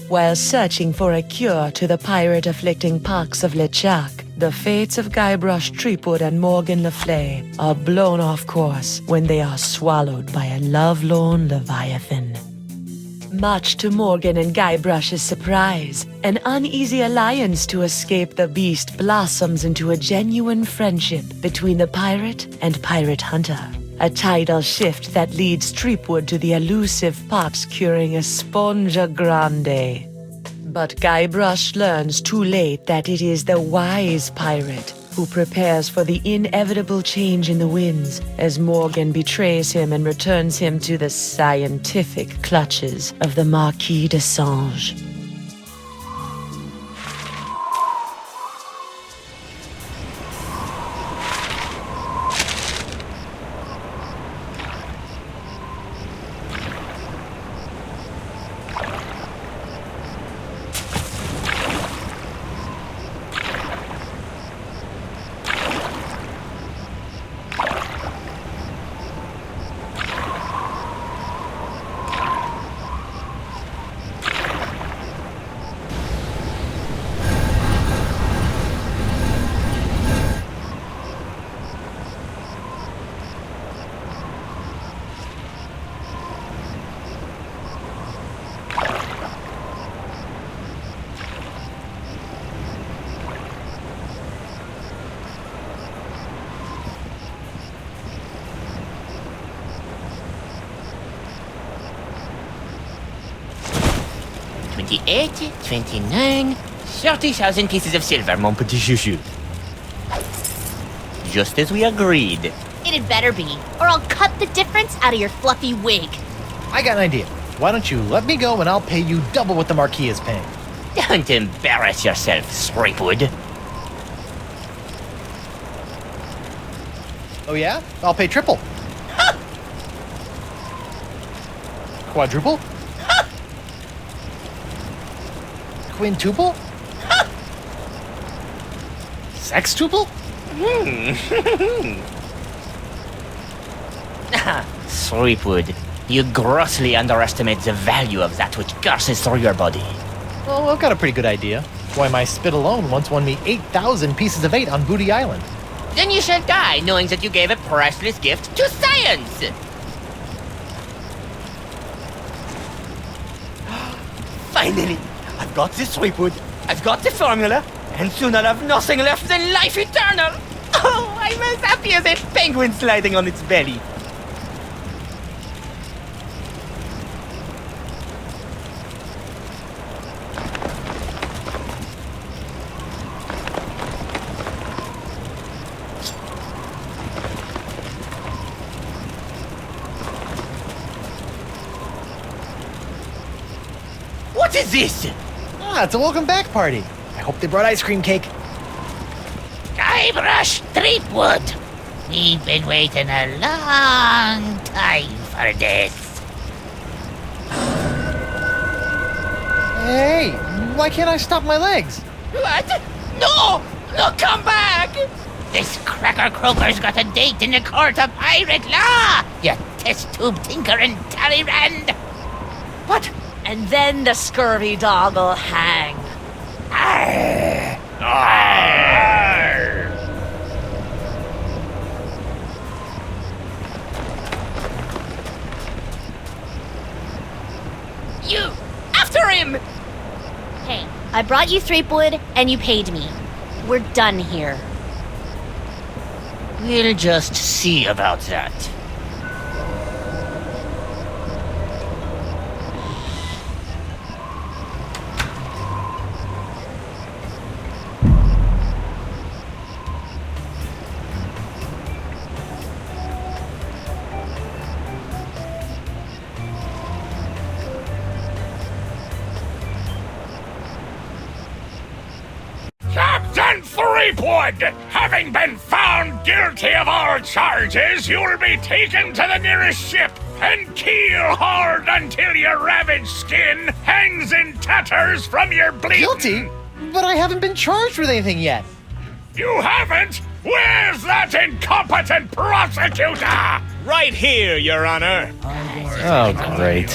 While searching for a cure to the pirate-afflicting pox of LeChuck, the fates of Guybrush Threepwood and Morgan Le Fay are blown off course when they are swallowed by a lovelorn Leviathan. Much to Morgan and Guybrush's surprise, an uneasy alliance to escape the beast blossoms into a genuine friendship between the pirate and pirate hunter. A tidal shift that leads Threepwood to the elusive pox curing Esponja Grande. But Guybrush learns too late that it is the wise pirate who prepares for the inevitable change in the winds as Morgan betrays him and returns him to the scientific clutches of the Marquis de Sange. $28, $29, 30,000 pieces of silver, mon petit chouchou. Just as we agreed. It had better be, or I'll cut the difference out of your fluffy wig. I got an idea. Why don't you let me go and I'll pay you double what the Marquis is paying? Don't embarrass yourself, Threepwood. Oh yeah? I'll pay triple. Ha! Quadruple? Ha! Quintuple? Ha! Sextuple? Threepwood, you grossly underestimate the value of that which courses through your body. Well, I've got a pretty good idea. Why, my spit alone once won me 8,000 pieces of 8 on Booty Island. Then you shall die knowing that you gave a priceless gift to science! Finally! I've got this Threepwood, I've got the formula, and soon I'll have nothing left than life eternal! Oh, I'm as happy as a penguin sliding on its belly. What is this? Ah, it's a welcome back party. I hope they brought ice cream cake. Guybrush Threepwood. We've been waiting a long time for this. Hey, why can't I stop my legs? What? No! No, come back! This cracker croaker's got a date in the court of pirate law, you test tube tinker and Talleyrand. What? And then the scurvy dog'll hang. Arr! Arr! You! After him! Hey, I brought you Threepwood, and you paid me. We're done here. We'll just see about that. Captain Threepwood, having been found guilty of all charges, you'll be taken to the nearest ship and keel hauled until your ravaged skin hangs in tatters from your bleeding. Guilty? But I haven't been charged with anything yet. You haven't? Where's that incompetent prosecutor? Right here, Your Honor. Oh, great.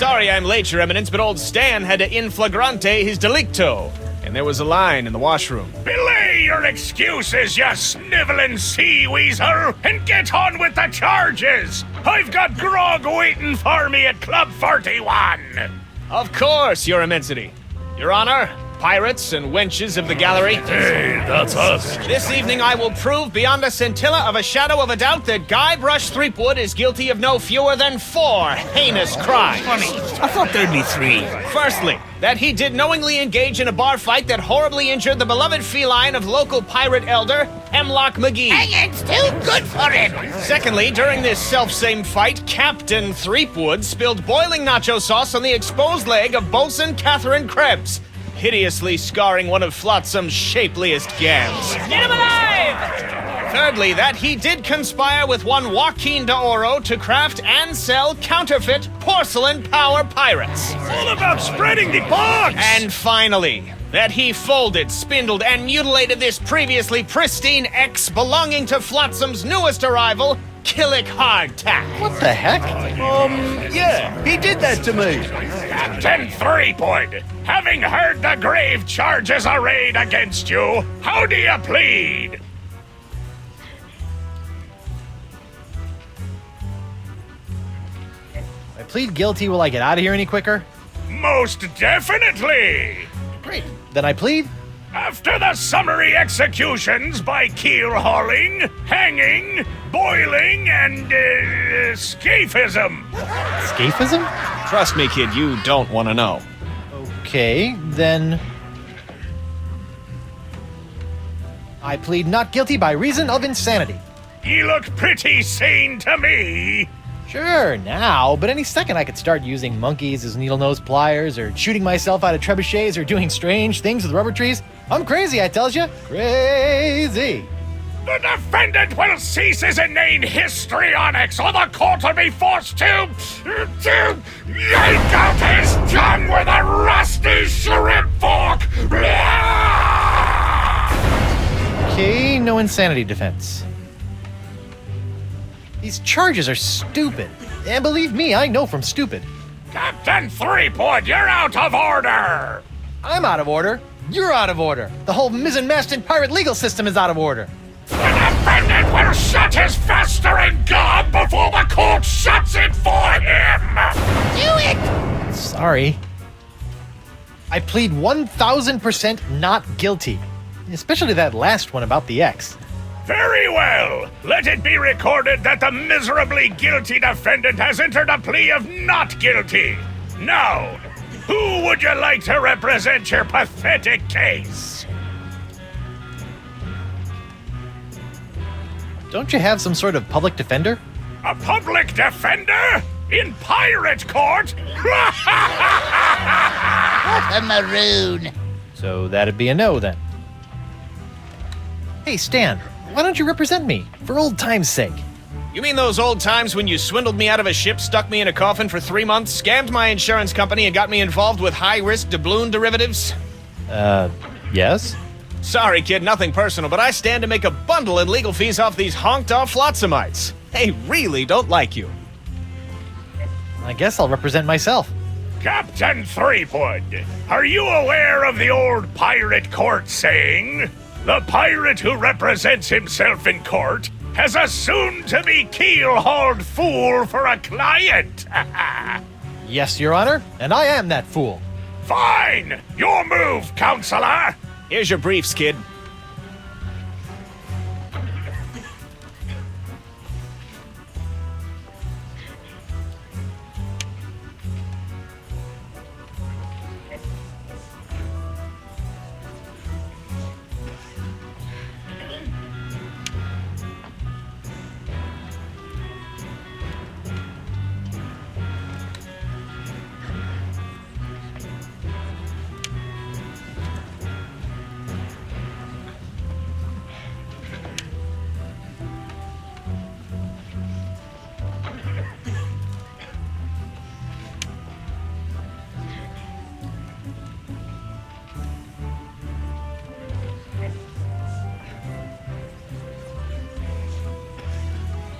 Sorry I'm late, Your Eminence, but old Stan had to in flagrante his delicto. And there was a line in the washroom. Belay your excuses, you sniveling sea weasel, and get on with the charges! I've got grog waiting for me at Club 41! Of course, Your Immensity. Your Honor, pirates and wenches of the gallery. Hey, that's us. This evening I will prove beyond a scintilla of a shadow of a doubt that Guybrush Threepwood is guilty of no fewer than 4 heinous crimes. I thought there'd be 3. Firstly, that he did knowingly engage in a bar fight that horribly injured the beloved feline of local pirate elder, Hemlock McGee. Hanging's too good for him. Secondly, during this selfsame fight, Captain Threepwood spilled boiling nacho sauce on the exposed leg of Bosun Catherine Krebs, hideously scarring one of Flotsam's shapeliest gams. Get him alive! Thirdly, that he did conspire with one Joaquin de Oro to craft and sell counterfeit porcelain power pirates. All about spreading the box! And finally, that he folded, spindled, and mutilated this previously pristine X belonging to Flotsam's newest arrival, Killick Hardtack. What the heck? Yeah, he did that to me. Captain Threepwood, having heard the grave charges arrayed against you, how do you plead? I plead guilty. Will I get out of here any quicker? Most definitely! Great. Then I plead. After the summary executions by keel hauling, hanging, boiling, and scaphism. Scaphism? Trust me, kid, you don't want to know. Okay, then. I plead not guilty by reason of insanity. You look pretty sane to me. Sure, now, but any second I could start using monkeys as needle-nose pliers, or shooting myself out of trebuchets, or doing strange things with rubber trees. I'm crazy, I tells you. Crazy. The defendant will cease his inane histrionics, or the court will be forced to yank out his tongue with a rusty shrimp fork. Okay, no insanity defense. These charges are stupid. And believe me, I know from stupid. Captain Threepwood, you're out of order! I'm out of order. You're out of order. The whole mizzen-masted pirate legal system is out of order. The defendant will shut his festering gob before the court shuts it for him! Do it! Sorry. I plead 1,000% not guilty. Especially that last one about the X. Very well. Let it be recorded that the miserably guilty defendant has entered a plea of not guilty. Now, who would you like to represent your pathetic case? Don't you have some sort of public defender? A public defender? In pirate court? What a maroon. So that'd be a no then. Hey, Stan, why don't you represent me? For old time's sake. You mean those old times when you swindled me out of a ship, stuck me in a coffin for 3 months, scammed my insurance company, and got me involved with high-risk doubloon derivatives? Yes? Sorry, kid, nothing personal, but I stand to make a bundle in legal fees off these honked-off Flotsamites. They really don't like you. I guess I'll represent myself. Captain Threepwood, are you aware of the old pirate court saying? The pirate who represents himself in court has a soon-to-be keel-hauled fool for a client. Yes, Your Honor, and I am that fool. Fine! Your move, counselor! Here's your briefs, kid.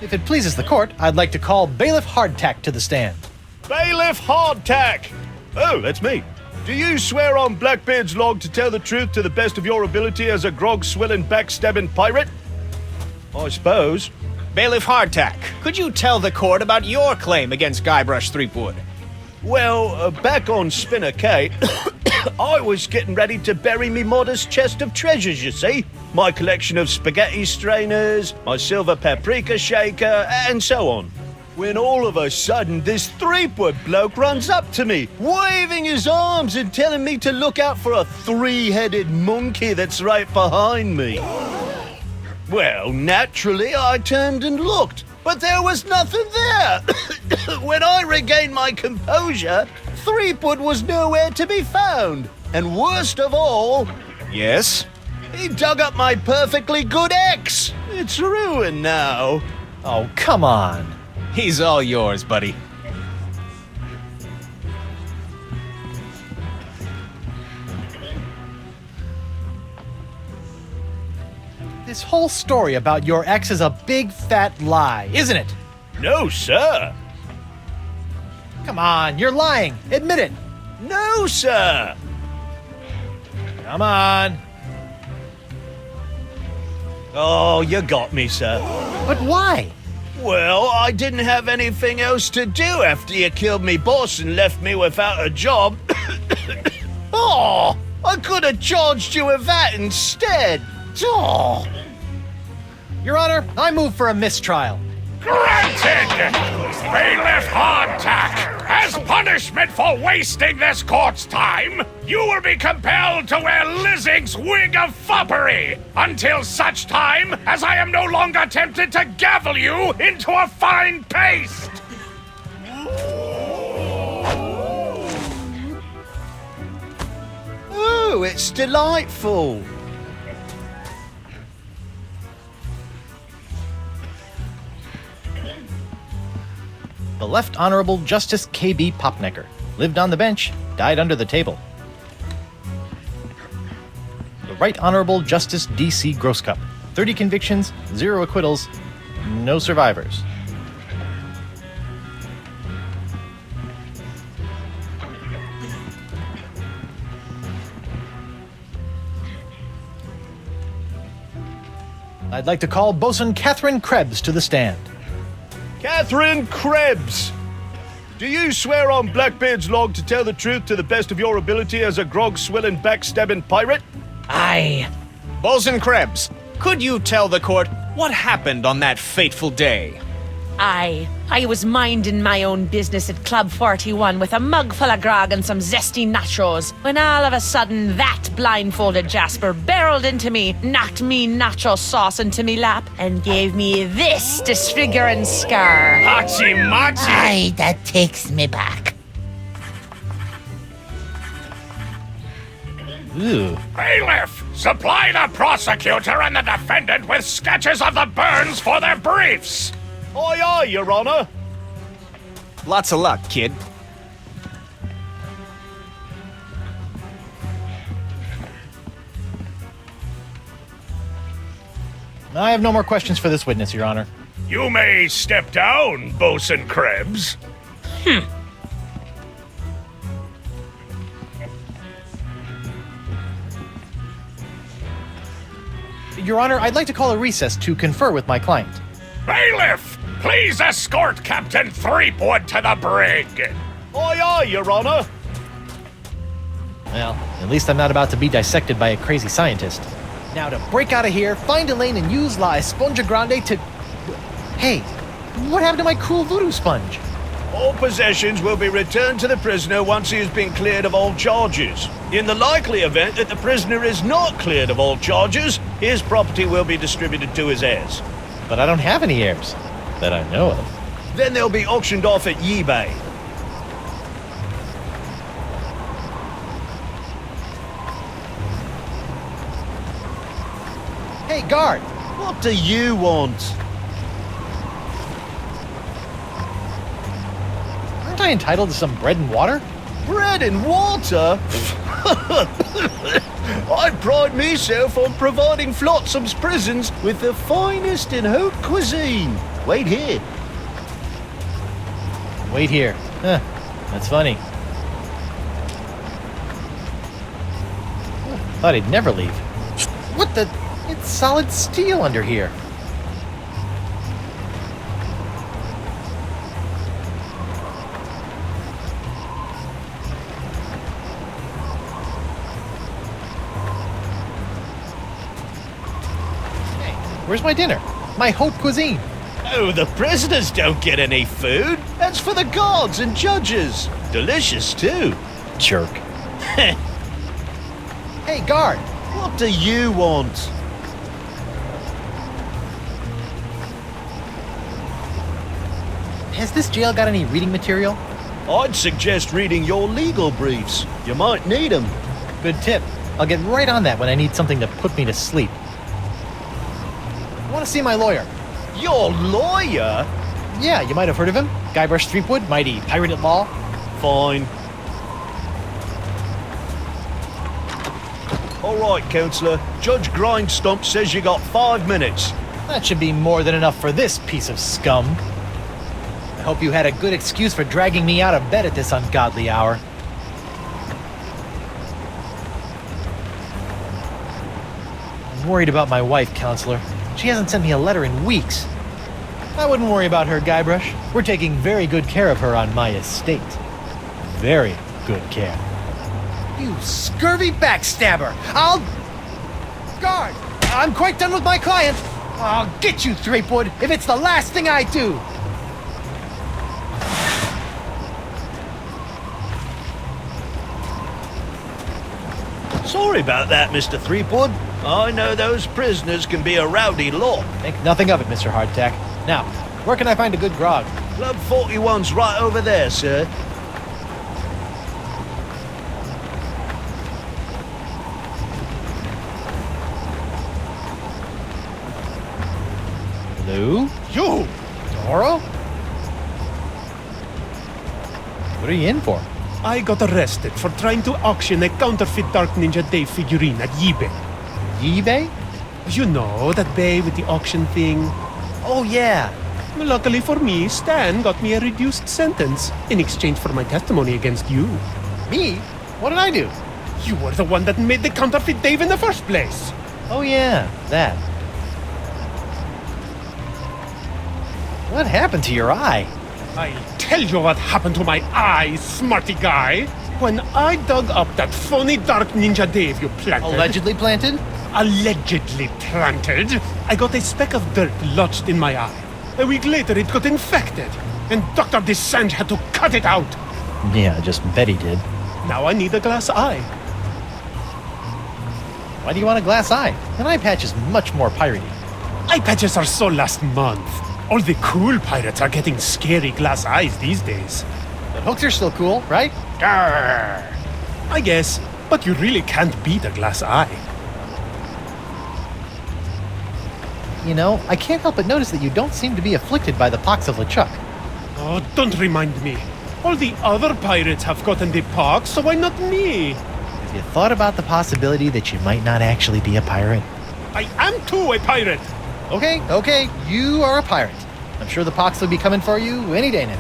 If it pleases the court, I'd like to call Bailiff Hardtack to the stand. Bailiff Hardtack! Oh, that's me. Do you swear on Blackbeard's log to tell the truth to the best of your ability as a grog-swilling, backstabbing pirate? I suppose. Bailiff Hardtack, could you tell the court about your claim against Guybrush Threepwood? Well, back on Spinner Cay, I was getting ready to bury me modest chest of treasures, you see. My collection of spaghetti strainers, my silver paprika shaker, and so on. When all of a sudden this Threepwood bloke runs up to me, waving his arms and telling me to look out for a three-headed monkey that's right behind me. Well, naturally, I turned and looked, but there was nothing there. When I regained my composure, Threepwood was nowhere to be found. And worst of all... Yes? He dug up my perfectly good ex. It's ruined now. Oh, come on. He's all yours, buddy. This whole story about your ex is a big fat lie, isn't it? No, sir. Come on, you're lying. Admit it. No, sir. Come on. Oh, you got me, sir. But why? Well, I didn't have anything else to do after you killed me boss and left me without a job. Oh, I could have charged you with that instead. Oh. Your Honor, I move for a mistrial. Granted! Bailiff Hardtack, as punishment for wasting this court's time, you will be compelled to wear Lizzing's wig of foppery until such time as I am no longer tempted to gavel you into a fine paste! Oh, it's delightful. The Left Honorable Justice K.B. Popnecker lived on the bench, died under the table. The Right Honorable Justice D.C. Grosscup, 30 convictions, 0 acquittals, no survivors. I'd like to call Bosun Catherine Krebs to the stand. Catherine Krebs! Do you swear on Blackbeard's log to tell the truth to the best of your ability as a grog-swilling, backstabbing pirate? Aye. Bosun Krebs, could you tell the court what happened on that fateful day? Aye. I was minding my own business at Club 41 with a mug full of grog and some zesty nachos, when all of a sudden that blindfolded Jasper barreled into me, knocked me nacho sauce into me lap, and gave me this disfiguring scar. Hachi-machi! Aye, that takes me back. Ooh. Bailiff, supply the prosecutor and the defendant with sketches of the burns for their briefs! Aye, aye, Your Honor. Lots of luck, kid. I have no more questions for this witness, Your Honor. You may step down, Bosun Krebs. Your Honor, I'd like to call a recess to confer with my client. Bailiff, please escort Captain Threepwood to the brig. Aye, aye, Your Honor. Well, at least I'm not about to be dissected by a crazy scientist. Now to break out of here, find Elaine and use La Esponja Grande to... Hey, what happened to my cool voodoo sponge? All possessions will be returned to the prisoner once he has been cleared of all charges. In the likely event that the prisoner is not cleared of all charges, his property will be distributed to his heirs. But I don't have any heirs that I know of. Then they'll be auctioned off at eBay. Hey, guard! What do you want? Aren't I entitled to some bread and water? Bread and water? I pride myself on providing Flotsam's prisons with the finest in haute cuisine. Wait here. Wait here. That's funny. Thought he'd never leave. What the? It's solid steel under here. Hey, where's my dinner? My haute cuisine. Oh, the prisoners don't get any food. That's for the guards and judges. Delicious, too. Jerk. Hey, guard. What do you want? Has this jail got any reading material? I'd suggest reading your legal briefs. You might need them. Good tip. I'll get right on that when I need something to put me to sleep. I want to see my lawyer. Your lawyer? Yeah, you might have heard of him. Guybrush Threepwood, mighty pirate at law. Fine. All right, Counselor. Judge Grindstump says you got 5 minutes. That should be more than enough for this piece of scum. I hope you had a good excuse for dragging me out of bed at this ungodly hour. I'm worried about my wife, Counselor. She hasn't sent me a letter in weeks. I wouldn't worry about her, Guybrush. We're taking very good care of her on my estate. Very good care. You scurvy backstabber! Guard! I'm quite done with my client! I'll get you, Threepwood, if it's the last thing I do! Sorry about that, Mr. Threepwood. I know those prisoners can be a rowdy lot. Think nothing of it, Mr. Hardtack. Now, where can I find a good grog? Club 41's right over there, sir. Lou? You! Doro? What are you in for? I got arrested for trying to auction a counterfeit Dark Ninja Dave figurine at eBay. eBay? You know, that bay with the auction thing. Oh, yeah. Luckily for me, Stan got me a reduced sentence in exchange for my testimony against you. Me? What did I do? You were the one that made the counterfeit Dave in the first place. Oh, yeah, that. What happened to your eye? I'll tell you what happened to my eye, smarty guy. When I dug up that phony Dark Ninja Dave you planted... Allegedly planted? Allegedly planted, I got a speck of dirt lodged in my eye. A week later, it got infected, and Dr. Descent had to cut it out. Yeah, I just bet he did. Now I need a glass eye. Why do you want a glass eye? An eye patch is much more piratey. Eye patches are so last month. All the cool pirates are getting scary glass eyes these days. But hooks are still cool, right? Grr. I guess, but you really can't beat a glass eye. You know, I can't help but notice that you don't seem to be afflicted by the pox of LeChuck. Oh, don't remind me. All the other pirates have gotten the pox, so why not me? Have you thought about the possibility that you might not actually be a pirate? I am too a pirate. Okay, you are a pirate. I'm sure the pox will be coming for you any day now.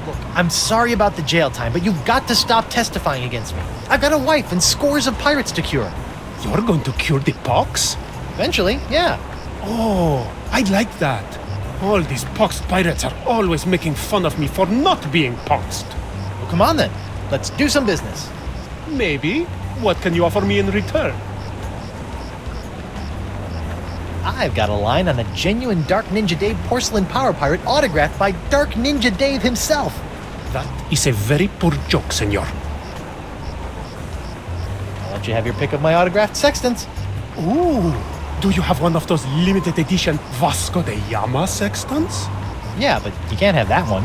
Look, I'm sorry about the jail time, but you've got to stop testifying against me. I've got a wife and scores of pirates to cure. You're going to cure the pox? Eventually, yeah. Oh, I like that. All these poxed pirates are always making fun of me for not being poxed. Well, come on then. Let's do some business. Maybe. What can you offer me in return? I've got a line on a genuine Dark Ninja Dave porcelain power pirate autographed by Dark Ninja Dave himself. That is a very poor joke, senor. I'll let you have your pick of my autographed sextants. Ooh, do you have one of those limited edition Vasco da Gama sextants? Yeah, but you can't have that one.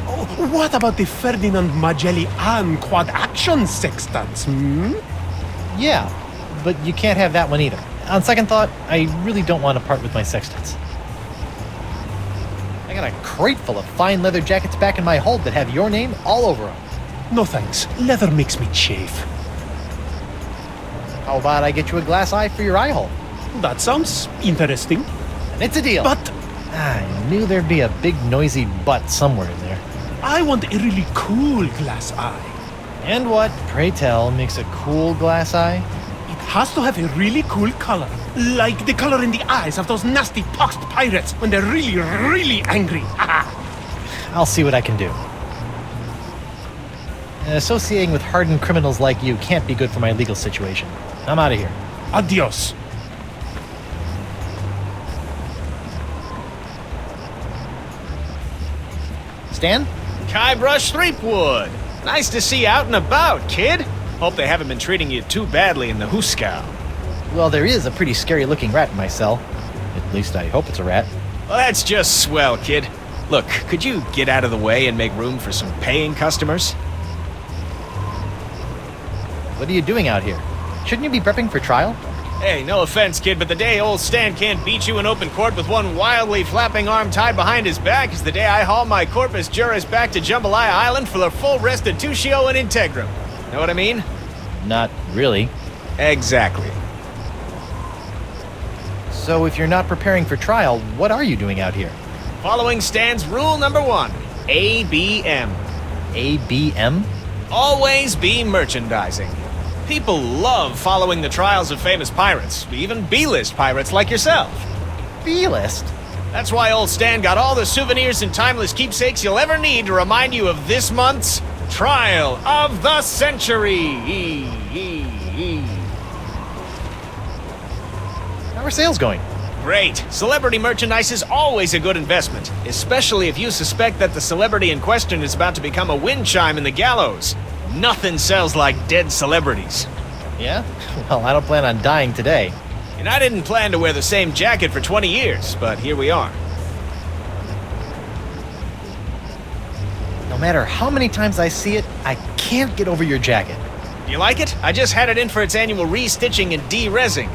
Oh, what about the Ferdinand Magellan quad action sextants, Yeah, but you can't have that one either. On second thought, I really don't want to part with my sextants. I got a crate full of fine leather jackets back in my hold that have your name all over them. No thanks. Leather makes me chafe. How about I get you a glass eye for your eye hole? That sounds interesting. And it's a deal. But I knew there'd be a big noisy butt somewhere in there. I want a really cool glass eye. And what, pray tell, makes a cool glass eye? It has to have a really cool color. Like the color in the eyes of those nasty poxed pirates when they're really, really angry. I'll see what I can do. Associating with hardened criminals like you can't be good for my legal situation. I'm out of here. Adios. Stan? Guybrush Threepwood. Nice to see you out and about, kid. Hope they haven't been treating you too badly in the Hooskow. Well, there is a pretty scary-looking rat in my cell. At least I hope it's a rat. Well, that's just swell, kid. Look, could you get out of the way and make room for some paying customers? What are you doing out here? Shouldn't you be prepping for trial? Hey, no offense, kid, but the day old Stan can't beat you in open court with one wildly flapping arm tied behind his back is the day I haul my corpus juris back to Jambalaya Island for a full restitutio and integrum. Know what I mean? Not really. Exactly. So if you're not preparing for trial, what are you doing out here? Following Stan's rule number 1, ABM. ABM? Always be merchandising. People love following the trials of famous pirates, even B-list pirates like yourself. B-list? That's why old Stan got all the souvenirs and timeless keepsakes you'll ever need to remind you of this month's Trial of the Century. How are sales going? Great. Celebrity merchandise is always a good investment, especially if you suspect that the celebrity in question is about to become a wind chime in the gallows. Nothing sells like dead celebrities. Yeah? Well, I don't plan on dying today. And I didn't plan to wear the same jacket for 20 years, but here we are. No matter how many times I see it, I can't get over your jacket. You like it? I just had it in for its annual re-stitching and de-rezzing.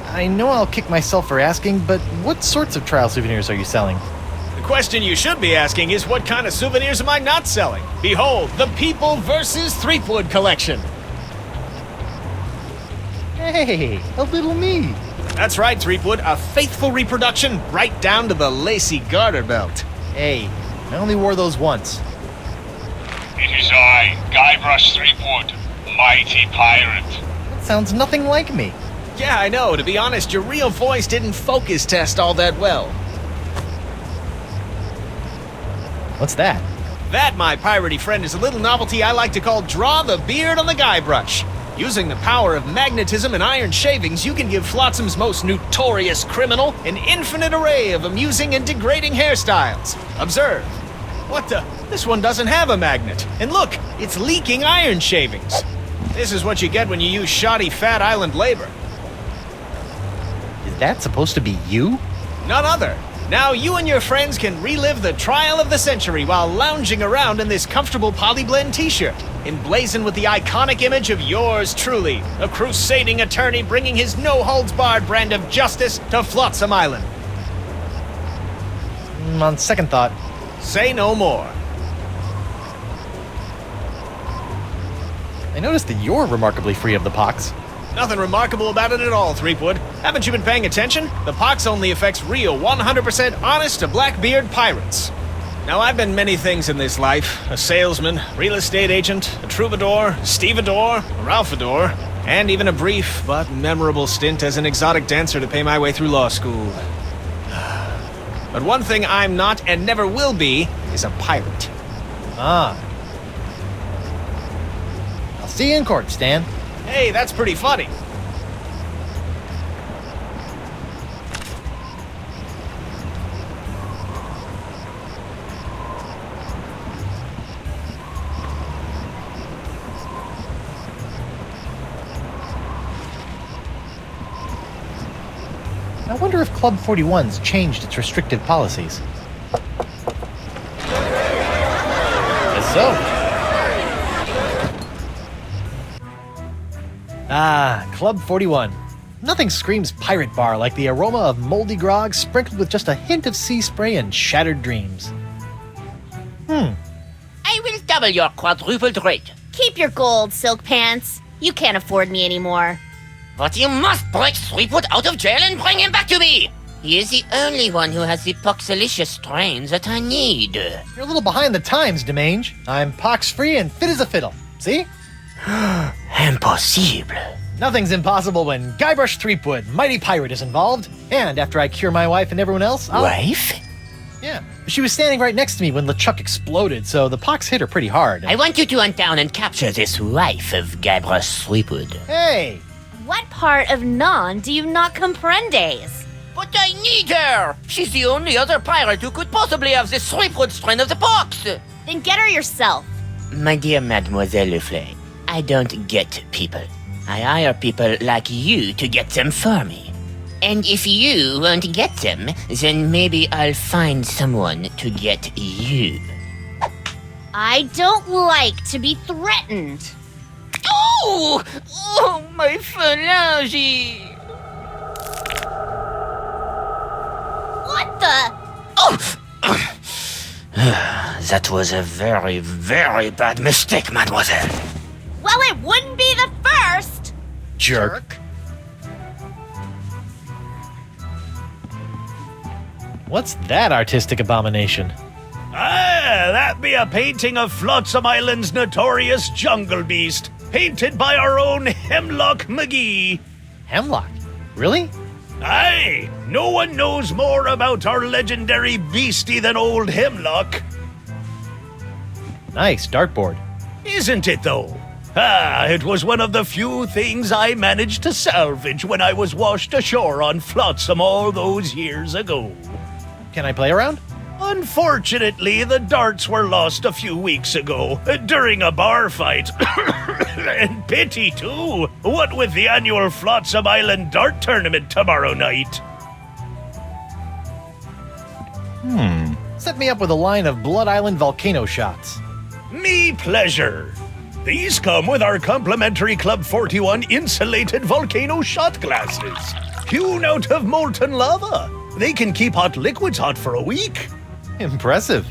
I know I'll kick myself for asking, but what sorts of trial souvenirs are you selling? The question you should be asking is what kind of souvenirs am I not selling? Behold, the People vs. Threepwood collection. Hey, a little me. That's right, Threepwood, a faithful reproduction right down to the lacy garter belt. Hey, I only wore those once. It is I, Guybrush Threepwood, mighty pirate. That sounds nothing like me. Yeah, I know. To be honest, your real voice didn't focus test all that well. What's that? That, my piratey friend, is a little novelty I like to call Draw the Beard on the Guybrush. Using the power of magnetism and iron shavings, you can give Flotsam's most notorious criminal an infinite array of amusing and degrading hairstyles. Observe. What the? This one doesn't have a magnet. And look, it's leaking iron shavings. This is what you get when you use shoddy Fat Island labor. Is that supposed to be you? None other. Now you and your friends can relive the trial of the century while lounging around in this comfortable polyblend t-shirt, emblazoned with the iconic image of yours truly, a crusading attorney bringing his no-holds-barred brand of justice to Flotsam Island. On second thought. Say no more. I noticed that you're remarkably free of the pox. Nothing remarkable about it at all, Threepwood. Haven't you been paying attention? The pox only affects real, 100% honest to Blackbeard pirates. Now, I've been many things in this life. A salesman, real estate agent, a troubadour, stevedore, a ralphador, and even a brief but memorable stint as an exotic dancer to pay my way through law school. But one thing I'm not and never will be is a pirate. Ah. I'll see you in court, Stan. Hey, that's pretty funny. I wonder if Club 41's changed its restrictive policies. Guess so. Ah, Club 41. Nothing screams pirate bar like the aroma of moldy grog sprinkled with just a hint of sea spray and shattered dreams. I will double your quadrupled rate. Keep your gold, Silk Pants. You can't afford me anymore. But you must break Threepwood out of jail and bring him back to me. He is the only one who has the poxalicious strains that I need. You're a little behind the times, Demange. I'm pox-free and fit as a fiddle. See? Impossible. Nothing's impossible when Guybrush Threepwood, mighty pirate, is involved. And after I cure my wife and everyone else, Wife? Yeah. She was standing right next to me when LeChuck exploded, so the pox hit her pretty hard. I want you to hunt down and capture this wife of Guybrush Threepwood. Hey! What part of non do you not comprendes? But I need her! She's the only other pirate who could possibly have the Threepwood strain of the pox! Then get her yourself. My dear Mademoiselle Leflay, I don't get people. I hire people like you to get them for me. And if you won't get them, then maybe I'll find someone to get you. I don't like to be threatened. Oh! Oh, my phalange! What the? Oh! That was a very, very bad mistake, mademoiselle. Well, it wouldn't be the first. Jerk. What's that artistic abomination? Ah, that be a painting of Flotsam Island's notorious jungle beast, painted by our own Hemlock McGee. Hemlock? Really? Aye, no one knows more about our legendary beastie than old Hemlock. Nice dartboard. Isn't it, though? Ah, it was one of the few things I managed to salvage when I was washed ashore on Flotsam all those years ago. Can I play around? Unfortunately, the darts were lost a few weeks ago during a bar fight. And pity, too. What with the annual Flotsam Island Dart Tournament tomorrow night. Set me up with a line of Blood Island volcano shots. Me pleasure. These come with our complimentary Club 41 insulated volcano shot glasses. Hewn out of molten lava. They can keep hot liquids hot for a week. Impressive.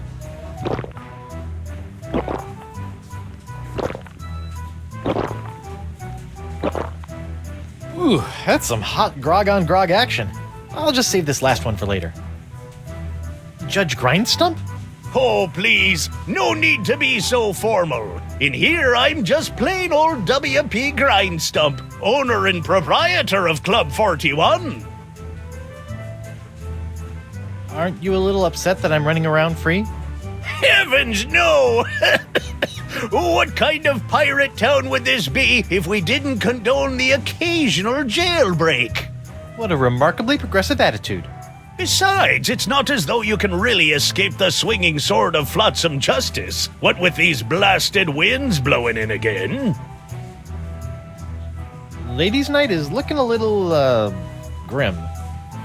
Ooh, that's some hot grog on grog action. I'll just save this last one for later. Judge Grindstump? Oh, please, no need to be so formal. In here, I'm just plain old W.P. Grindstump, owner and proprietor of Club 41. Aren't you a little upset that I'm running around free? Heavens, no! What kind of pirate town would this be if we didn't condone the occasional jailbreak? What a remarkably progressive attitude. Besides, it's not as though you can really escape the swinging sword of Flotsam justice, what with these blasted winds blowing in again. Ladies' night is looking a little, grim.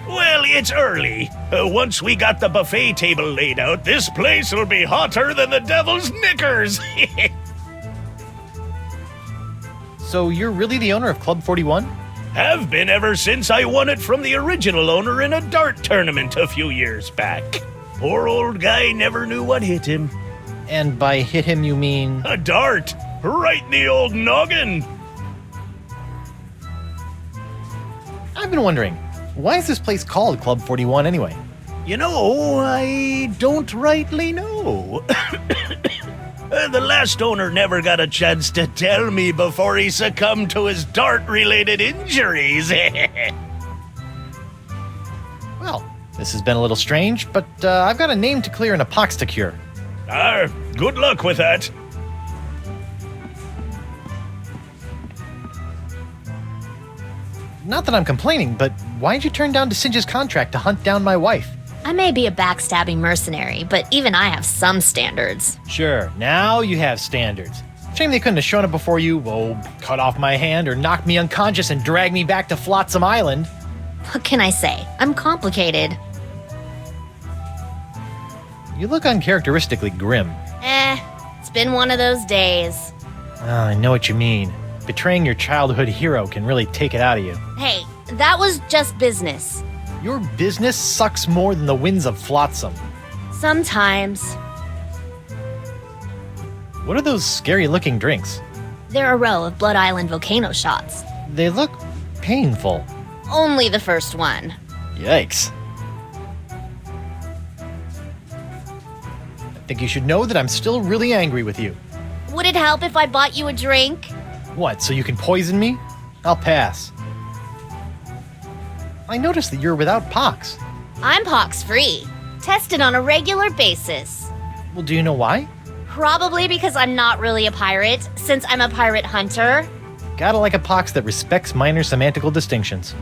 Well, it's early. Once we got the buffet table laid out, this place will be hotter than the devil's knickers. So you're really the owner of Club 41? Have been ever since I won it from the original owner in a dart tournament a few years back. Poor old guy never knew what hit him. And by hit him, you mean? A dart! Right in the old noggin! I've been wondering, why is this place called Club 41 anyway? You know, I don't rightly know. The last owner never got a chance to tell me before he succumbed to his dart-related injuries. Well, this has been a little strange, but I've got a name to clear and a pox to cure. Good luck with that. Not that I'm complaining, but why'd you turn down DeSinge's contract to hunt down my wife? I may be a backstabbing mercenary, but even I have some standards. Sure, now you have standards. Shame they couldn't have shown up before you, cut off my hand or knock me unconscious and drag me back to Flotsam Island. What can I say? I'm complicated. You look uncharacteristically grim. It's been one of those days. Oh, I know what you mean. Betraying your childhood hero can really take it out of you. Hey, that was just business. Your business sucks more than the winds of Flotsam. Sometimes. What are those scary-looking drinks? They're a row of Blood Island volcano shots. They look painful. Only the first one. Yikes. think you should know that I'm still really angry with you. Would it help if I bought you a drink? What, so you can poison me? I'll pass. I noticed that you're without pox. I'm pox-free. Tested on a regular basis. Well, do you know why? Probably because I'm not really a pirate, since I'm a pirate hunter. Gotta like a pox that respects minor semantical distinctions.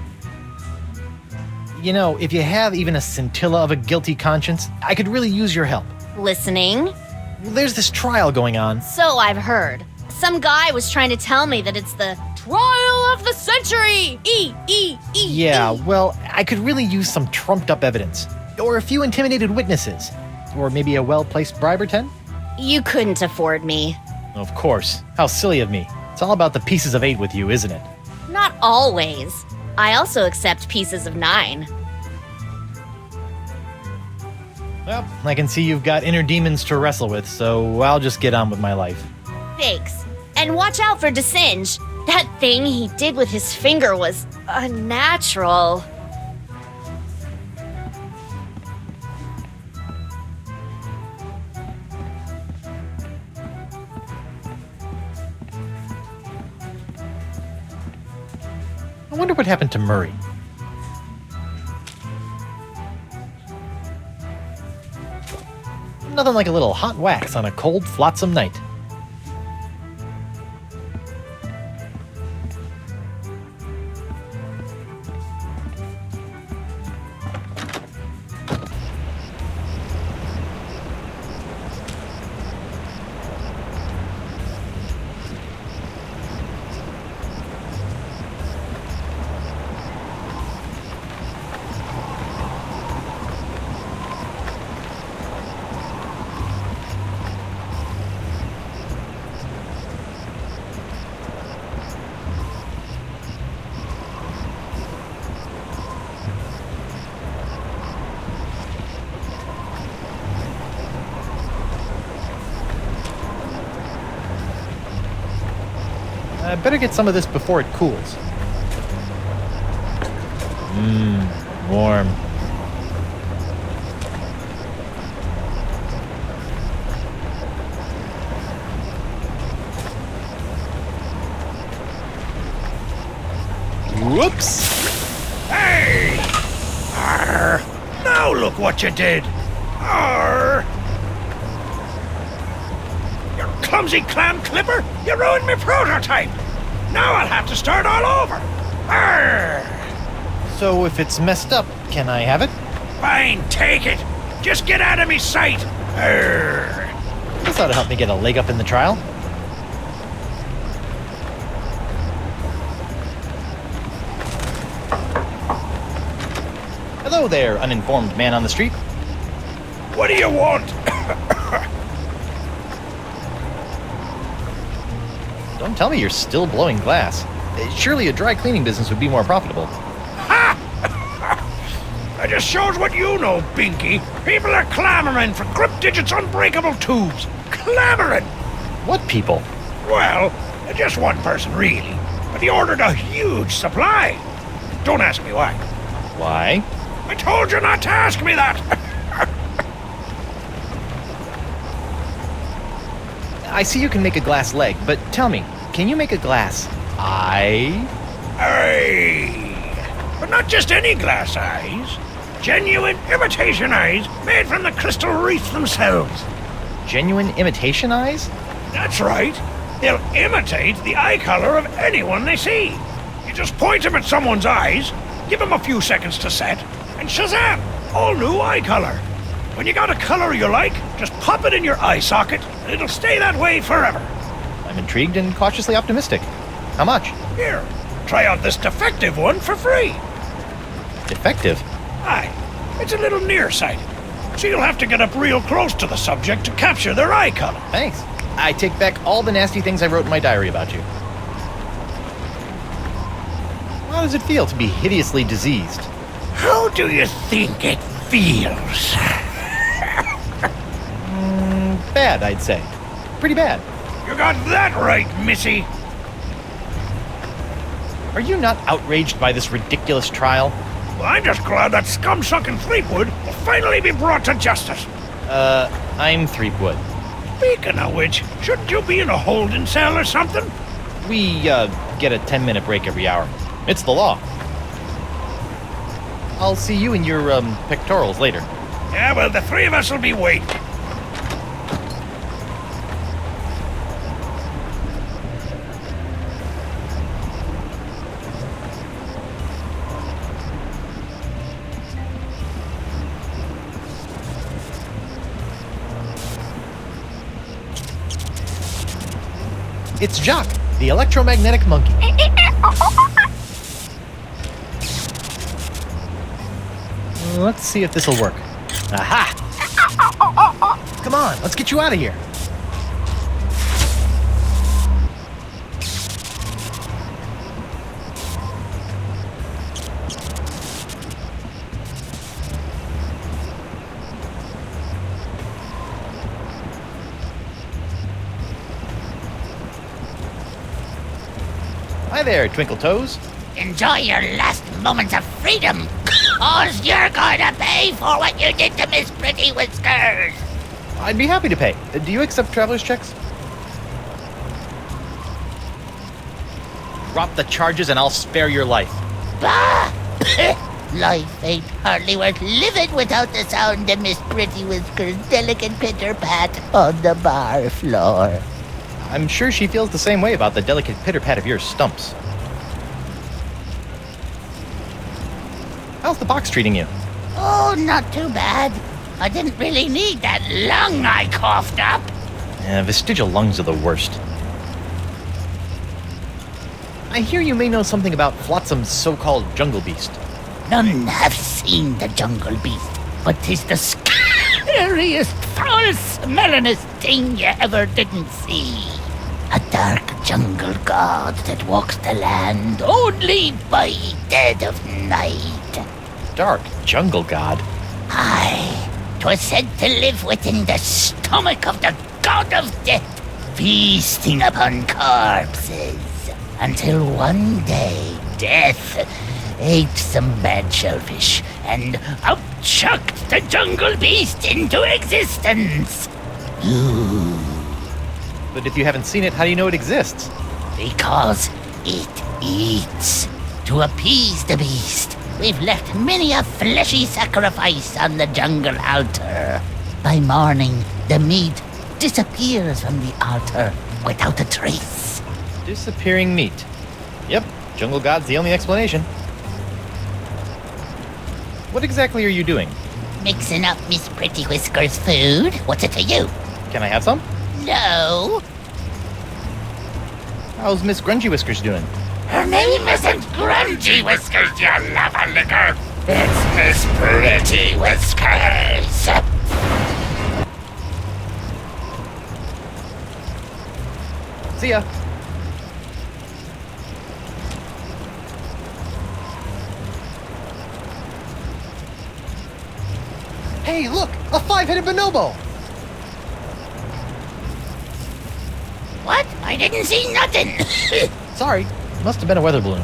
You know, if you have even a scintilla of a guilty conscience, I could really use your help. Listening? Well, there's this trial going on. So I've heard. Some guy was trying to tell me that it's the trial of the century! Yeah, well, I could really use some trumped-up evidence. Or a few intimidated witnesses. Or maybe a well-placed bribe or 10? You couldn't afford me. Of course. How silly of me. It's all about the pieces of 8 with you, isn't it? Not always. I also accept pieces of 9. Well, I can see you've got inner demons to wrestle with, so I'll just get on with my life. Thanks. And watch out for DeSinge. That thing he did with his finger was unnatural. I wonder what happened to Murray. Nothing like a little hot wax on a cold, flotsam night. I better get some of this before it cools. Warm. Whoops! Hey! Arr! Now look what you did! Arr! You clumsy clam clipper! You ruined my prototype! Now I'll have to start all over! Arr! So if it's messed up, can I have it? Fine, take it! Just get out of me sight! Arr! This ought to help me get a leg up in the trial. Hello there, uninformed man on the street. What do you want? Don't tell me you're still blowing glass. Surely a dry cleaning business would be more profitable. Ha! That just shows what you know, Binky. People are clamoring for Grip Digit's unbreakable tubes. Clamoring! What people? Well, just one person, really. But he ordered a huge supply. Don't ask me why. Why? I told you not to ask me that! I see you can make a glass leg, but tell me, can you make a glass eye? Aye. But not just any glass eyes. Genuine imitation eyes made from the crystal wreath themselves. Genuine imitation eyes? That's right. They'll imitate the eye color of anyone they see. You just point them at someone's eyes, give them a few seconds to set, and shazam! All new eye color. When you got a color you like, just pop it in your eye socket, and it'll stay that way forever. I'm intrigued and cautiously optimistic. How much? Here, try out this defective one for free. Defective? Aye, it's a little nearsighted, so you'll have to get up real close to the subject to capture their eye color. Thanks. I take back all the nasty things I wrote in my diary about you. How does it feel to be hideously diseased? How do you think it feels? Bad, I'd say. Pretty bad. You got that right, missy. Are you not outraged by this ridiculous trial? Well, I'm just glad that scum-sucking Threepwood will finally be brought to justice. I'm Threepwood. Speaking of which, shouldn't you be in a holding cell or something? We, get a 10-minute break every hour. It's the law. I'll see you in your, pectorals later. Yeah, well, the three of us will be waiting. It's Jock, the electromagnetic monkey. Let's see if this'll work. Aha! Come on, let's get you out of here. Hi there, Twinkle Toes. Enjoy your last moments of freedom, cause you're going to pay for what you did to Miss Pretty Whiskers. I'd be happy to pay. Do you accept traveler's checks? Drop the charges and I'll spare your life. Bah! Life ain't hardly worth living without the sound of Miss Pretty Whiskers' delicate pitter-pat on the bar floor. I'm sure she feels the same way about the delicate pitter-pat of your stumps. How's the box treating you? Oh, not too bad. I didn't really need that lung I coughed up. Vestigial lungs are the worst. I hear you may know something about Flotsam's so-called jungle beast. None have seen the jungle beast, but 'tis the scariest, foul-smellingest thing you ever didn't see. A dark jungle god that walks the land only by dead of night. Dark jungle god? Aye, 'twas said to live within the stomach of the god of death, feasting upon corpses, until one day death ate some bad shellfish and upchucked the jungle beast into existence. But if you haven't seen it, how do you know it exists? Because it eats. To appease the beast, we've left many a fleshy sacrifice on the jungle altar. By morning, the meat disappears from the altar without a trace. Disappearing meat. Yep, jungle god's the only explanation. What exactly are you doing? Mixing up Miss Pretty Whiskers' food. What's it to you? Can I have some? No. How's Miss Grungy Whiskers doing? Her name isn't Grungy Whiskers, you lava-licker. It's Miss Pretty Whiskers. See ya. Hey, look! A 5-headed bonobo! What? I didn't see nothing. Sorry, must have been a weather balloon.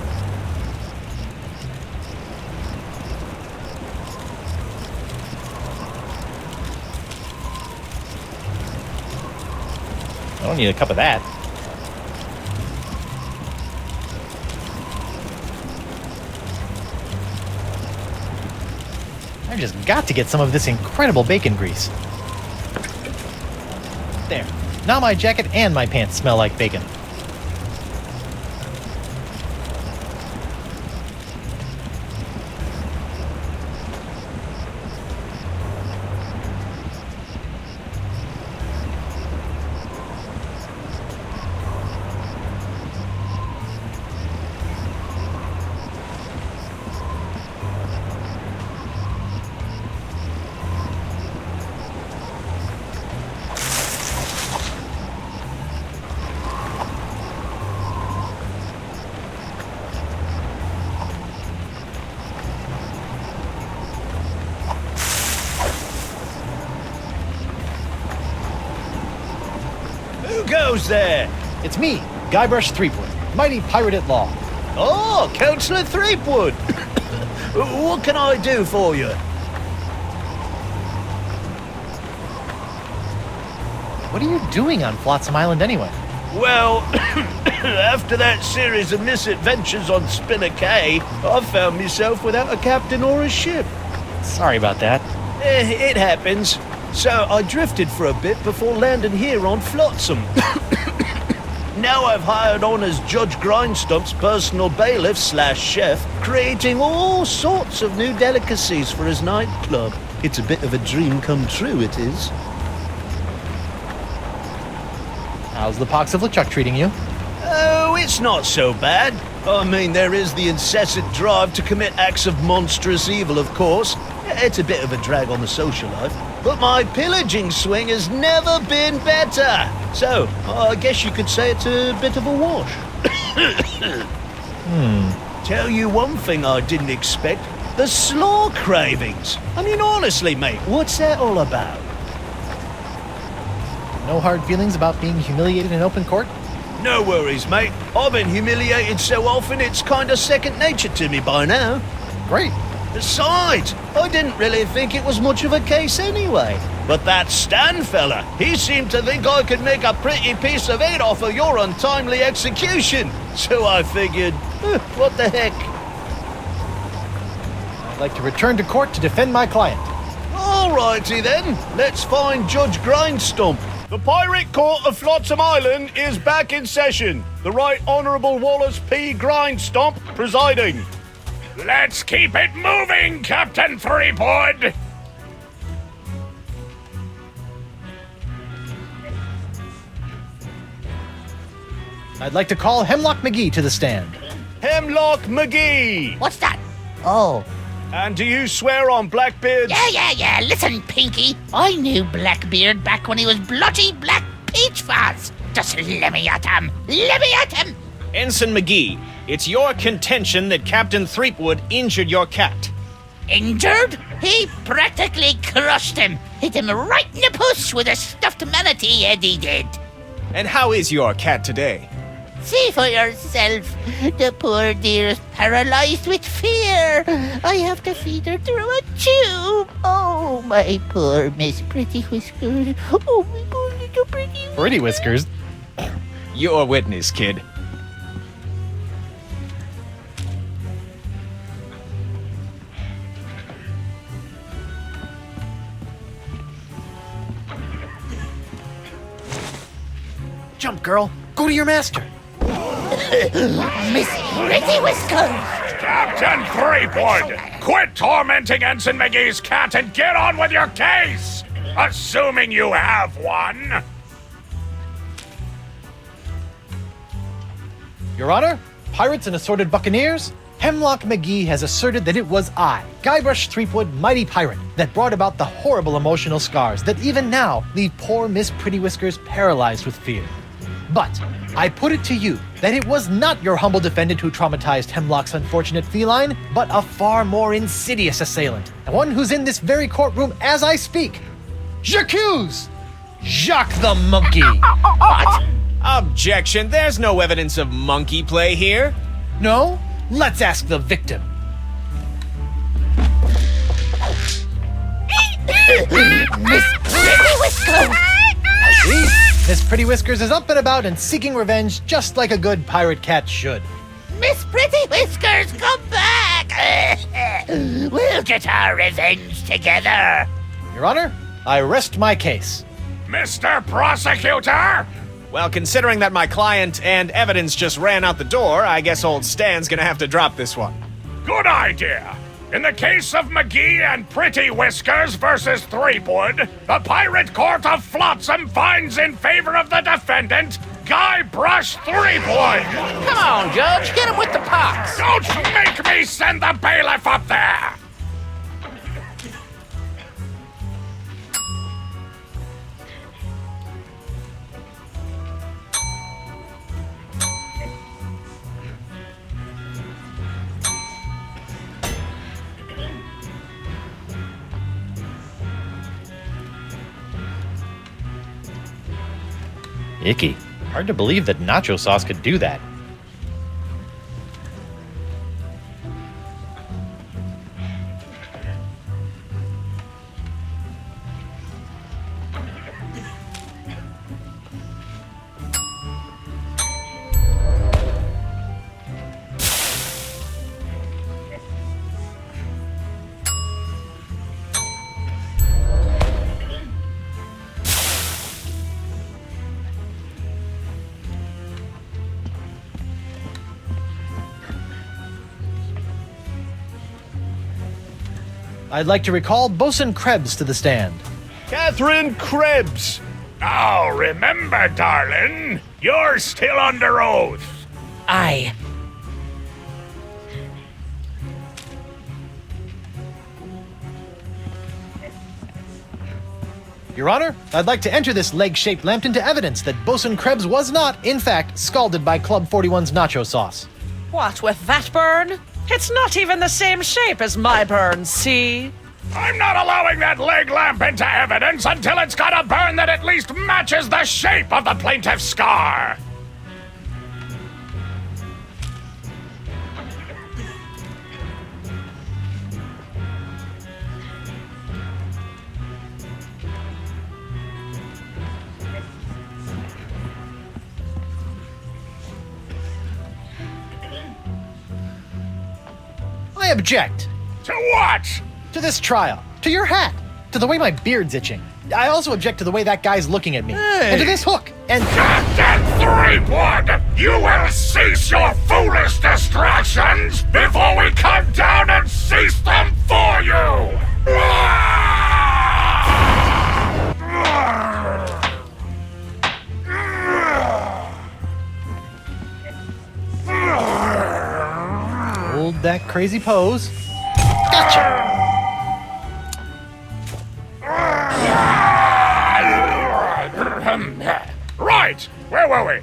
I don't need a cup of that. I've just got to get some of this incredible bacon grease. There. Now my jacket and my pants smell like bacon. Who goes there? It's me, Guybrush Threepwood, mighty pirate at law. Oh, Councillor Threepwood. What can I do for you? What are you doing on Flotsam Island anyway? Well, after that series of misadventures on Spinner Cay, I found myself without a captain or a ship. Sorry about that. It happens. So I drifted for a bit before landing here on Flotsam. Now I've hired on as Judge Grindstump's personal bailiff / chef, creating all sorts of new delicacies for his nightclub. It's a bit of a dream come true, it is. How's the pox of LeChuck treating you? Oh, it's not so bad. I mean, there is the incessant drive to commit acts of monstrous evil, of course. It's a bit of a drag on the social life. But my pillaging swing has never been better. So, I guess you could say it's a bit of a wash. Tell you one thing I didn't expect. The slaw cravings. I mean, honestly, mate, what's that all about? No hard feelings about being humiliated in open court? No worries, mate. I've been humiliated so often it's kind of second nature to me by now. Great. Besides, I didn't really think it was much of a case anyway. But that Stan fella, he seemed to think I could make a pretty piece of eight off of your untimely execution. So I figured, what the heck? I'd like to return to court to defend my client. Alrighty then, let's find Judge Grindstump. The Pirate Court of Flotsam Island is back in session. The Right Honourable Wallace P. Grindstump presiding. Let's keep it moving, Captain Threepwood! I'd like to call Hemlock McGee to the stand. Hemlock McGee! What's that? Oh. And do you swear on Blackbeard's... Yeah. Listen, Pinky. I knew Blackbeard back when he was bloody Black Peach Fuzz. Just let me at him. Ensign McGee, it's your contention that Captain Threepwood injured your cat. Injured? He practically crushed him. Hit him right in the puss with a stuffed manatee, Eddie did. And how is your cat today? See for yourself. The poor dear is paralyzed with fear. I have to feed her through a tube. Oh, my poor Miss Pretty Whiskers. Oh, my poor little Pretty Pretty Whiskers? Your witness, kid. Jump, girl. Go to your master. Miss Pretty Whiskers. Captain Threepwood, quit tormenting Ensign McGee's cat and get on with your case! Assuming you have one. Your Honor, pirates and assorted buccaneers, Hemlock McGee has asserted that it was I, Guybrush Threepwood, mighty pirate, that brought about the horrible emotional scars that even now leave poor Miss Pretty Whiskers paralyzed with fear. But I put it to you that it was not your humble defendant who traumatized Hemlock's unfortunate feline, but a far more insidious assailant, and one who's in this very courtroom as I speak. J'accuse Jacques the Monkey. What? Objection, there's no evidence of monkey play here. No? Let's ask the victim. Miss Pretty Whiskers. See? Miss Pretty Whiskers is up and about and seeking revenge just like a good pirate cat should. Miss Pretty Whiskers, come back. We'll get our revenge together. Your Honor, I rest my case. Mr. Prosecutor! Well, considering that my client and evidence just ran out the door, I guess old Stan's gonna have to drop this one. Good idea. In the case of McGee and Pretty Whiskers versus Threepwood, the Pirate Court of Flotsam finds in favor of the defendant, Guybrush Threepwood. Come on, Judge, get him with the pox. Don't make me send the bailiff up there! Icky. Hard to believe that nacho sauce could do that. I'd like to recall Bosun Krebs to the stand. Catherine Krebs. Now remember, darling, you're still under oath. Aye. Your Honor, I'd like to enter this leg-shaped lamp into evidence that Bosun Krebs was not, in fact, scalded by Club 41's nacho sauce. What with that burn? It's not even the same shape as my burn, see? I'm not allowing that leg lamp into evidence until it's got a burn that at least matches the shape of the plaintiff's scar. I object To what? to this trial, to your hat, to the way my beard's itching. I also object to the way that guy's looking at me, and to this hook, and... Captain Threepwood, you will cease your foolish distractions before we come down and cease them for you! Hold that crazy pose. Gotcha! Right, where were we?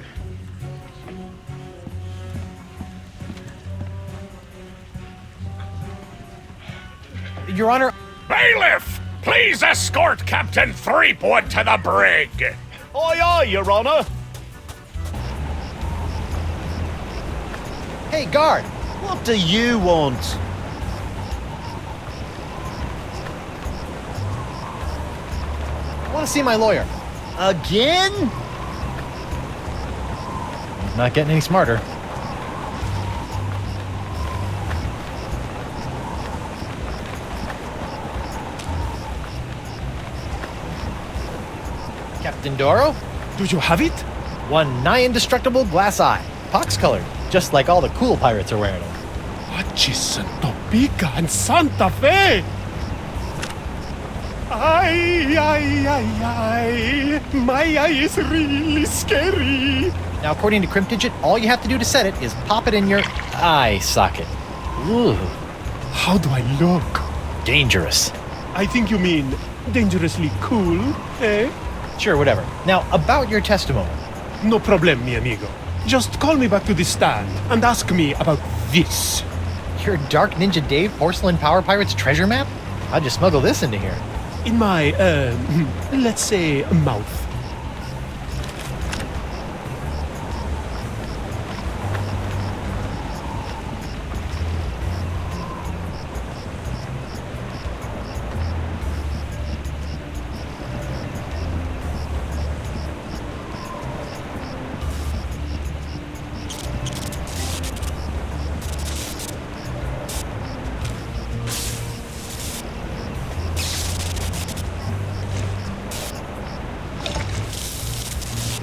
Your Honor, Bailiff, please escort Captain Threepwood to the brig. Aye, aye, Your Honor. hey, guard! What do you want? I want to see my lawyer. Again? Not getting any smarter. Captain Doro? Do you have it? One nigh indestructible glass eye. Pox-colored, just like all the cool pirates are wearing them. Atchison, Topeka, and Santa Fe! Ay, ay, ay, ay. My eye is really scary. Now, according to Crimp Digit, all you have to do to set it is pop it in your eye socket. Ooh, How do I look? dangerous. I think you mean dangerously cool, eh? Sure, whatever. Now, about your testimony. No problem, mi amigo. Just call me back to the stand and ask me about this. Your Dark Ninja Dave Porcelain Power Pirates treasure map? How'd you smuggle this into here? In my, let's say, mouth.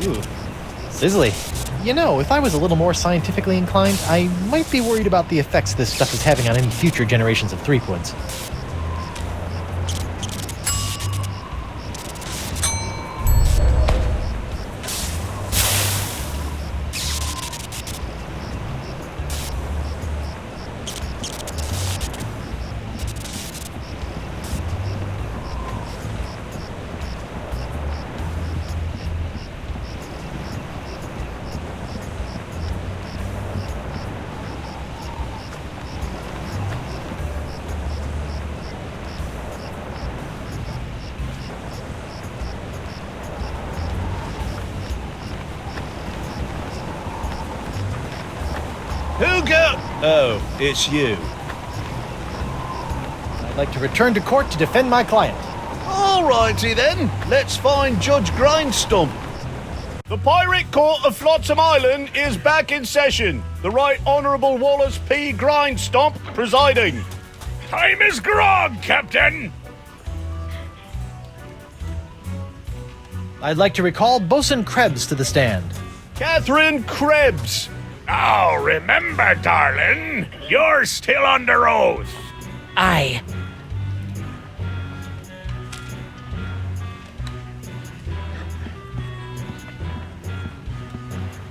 Ooh, sizzly. You know, if I was a little more scientifically inclined, I might be worried about the effects this stuff is having on any future generations of Threepwoods. Who go? Oh, it's you. I'd like to return to court to defend my client. All righty then. Let's find Judge Grindstomp. The Pirate Court of Flotsam Island is back in session. The Right Honourable Wallace P. Grindstomp presiding. Time is grog, Captain. I'd like to recall Bosun Krebs to the stand. Catherine Krebs. Now remember, darling, you're still under oath. Aye.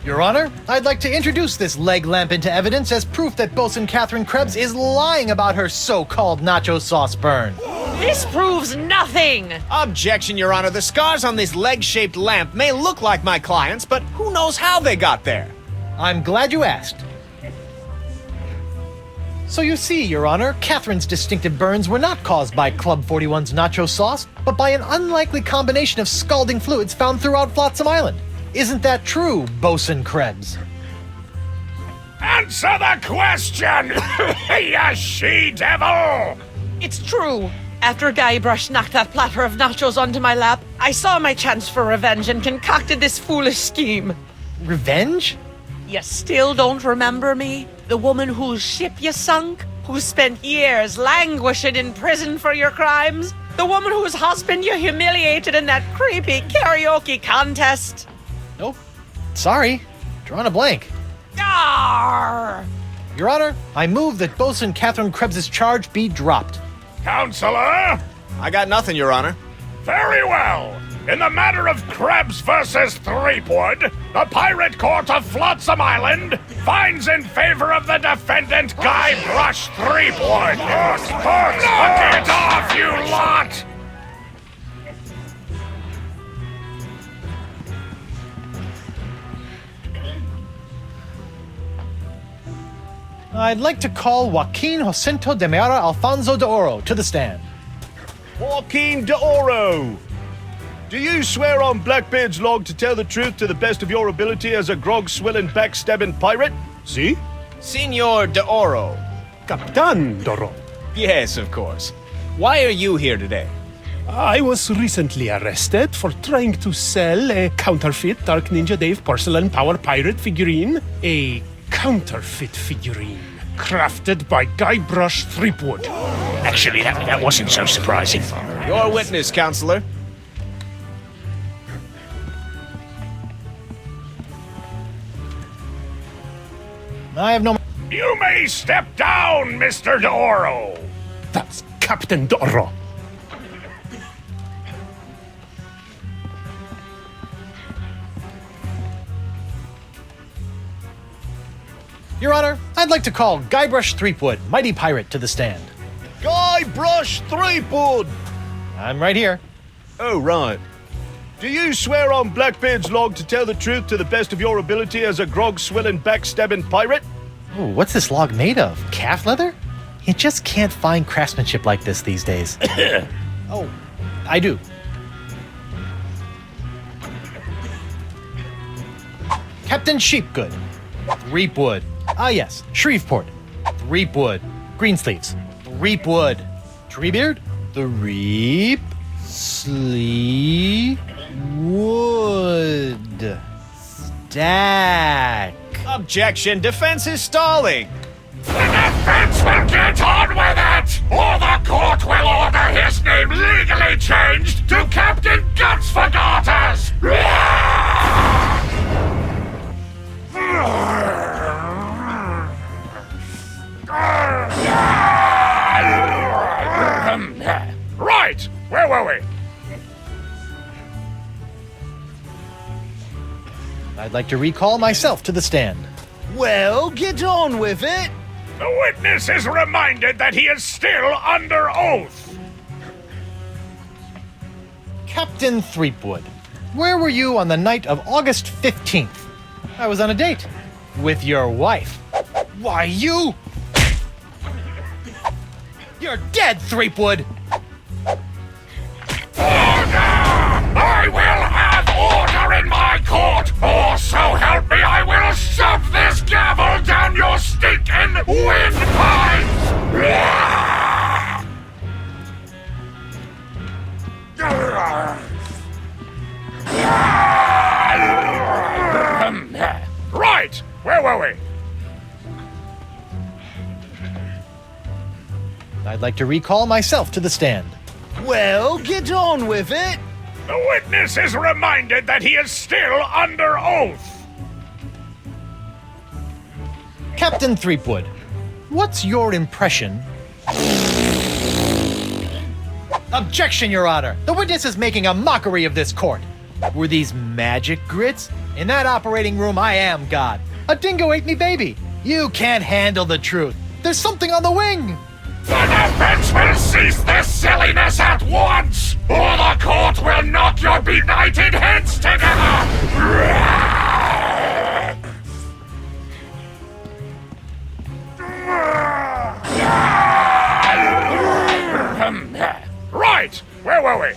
Your Honor, I'd like to introduce this leg lamp into evidence as proof that Bosun Catherine Krebs is lying about her so-called nacho sauce burn. This proves nothing! Objection, Your Honor. The scars on this leg-shaped lamp may look like my client's, but who knows how they got there? I'm glad you asked. So you see, Your Honor, Catherine's distinctive burns were not caused by Club 41's nacho sauce, but by an unlikely combination of scalding fluids found throughout Flotsam Island. Isn't that true, Bosun Krebs? Answer the question, you she-devil! It's true. After Guybrush knocked that platter of nachos onto my lap, I saw my chance for revenge and concocted this foolish scheme. Revenge? You still don't remember me? The woman whose ship you sunk? Who spent years languishing in prison for your crimes? The woman whose husband you humiliated in that creepy karaoke contest? Nope. Sorry. Drawing a blank. Arr! Your Honor, I move that Bosun Catherine Krebs' charge be dropped. Counselor? I got nothing, Your Honor. Very well. In the matter of Krebs versus Threepwood, the Pirate Court of Flotsam Island finds in favor of the defendant Guybrush Threepwood. Knock it off, you lot! I'd like to call Joaquin Jacinto de Meara Alfonso de Oro to the stand. Joaquin de Oro! Do you swear on Blackbeard's log to tell the truth to the best of your ability as a grog-swilling, backstabbing pirate? See? Senor de Oro. Captain Doro. Yes, of course. Why are you here today? I was recently arrested for trying to sell a counterfeit Dark Ninja Dave porcelain power pirate figurine. A counterfeit figurine crafted by Guybrush Threepwood. Actually, that wasn't so surprising. Your witness, Counselor. I have no... You may step down, Mr. de Oro. That's Captain Doro. Your Honor, I'd like to call Guybrush Threepwood, mighty pirate, to the stand. Guybrush Threepwood! I'm right here. Oh, right. Do you swear on Blackbeard's log to tell the truth to the best of your ability as a grog-swilling, backstabbing pirate? Oh, what's this log made of? Calf leather? You just can't find craftsmanship like this these days. Oh, I do. Captain Sheepgood. Threepwood. Ah, yes. Shreveport. Threepwood. Greensleeves. Threepwood. Treebeard. Threep. Sleep. Wood. Stack. Objection. Defense is stalling. The defense will get on with it, or the court will order his name legally changed to Captain Guts Forgotters! Right, where were we? I'd like to recall myself to the stand. Well, get on with it! The witness is reminded that he is still under oath. Captain Threepwood, where were you on the night of August 15th? I was on a date with your wife. Why, you... You're dead, Threepwood! I will have order in my court, or so help me, I will shove this gavel down your stinking windpipes! Right, where were we? I'd like to recall myself to the stand. Well, get on with it! The witness is reminded that he is still under oath. Captain Threepwood, what's your impression? Objection, Your Honor! The witness is making a mockery of this court. Were these magic grits? In that operating room, I am God. A dingo ate me baby. You can't handle the truth. There's something on the wing. The defense will cease this silliness at once, or the court will knock your benighted heads together! Right, where were we?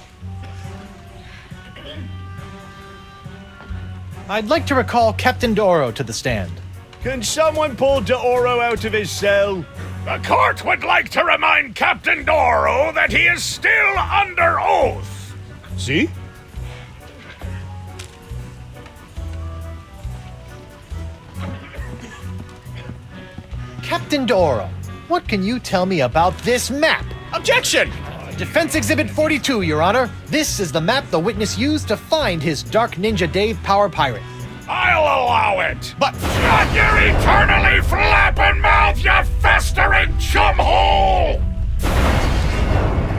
I'd like to recall Captain D'Oro to the stand. Can someone pull D'Oro out of his cell? The court would like to remind Captain D'Oro that he is still under oath. See? Captain D'Oro, what can you tell me about this map? Objection! Defense Exhibit 42, Your Honor. This is the map the witness used to find his Dark Ninja Dave Power Pirate. I'll allow it. But Shut your eternally flapping mouth, you festering chumhole!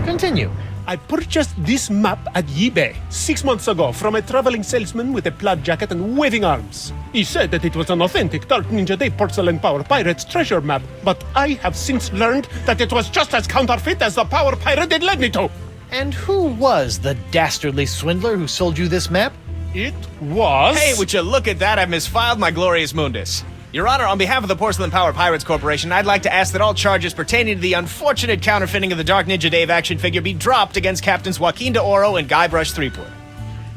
Continue. I purchased this map at eBay 6 months ago from a traveling salesman with a plaid jacket and waving arms. He said that it was an authentic Dark Ninja Dave Porcelain Power Pirate's treasure map, but I have since learned that it was just as counterfeit as the Power Pirate it led me to. And who was the dastardly swindler who sold you this map? It was... hey, would you look at that? I've misfiled my glorious mundus. Your Honor, on behalf of the Porcelain Power Pirates Corporation, I'd like to ask that all charges pertaining to the unfortunate counterfeiting of the Dark Ninja Dave action figure be dropped against Captains Joaquin D'Oro and Guybrush Threepwood.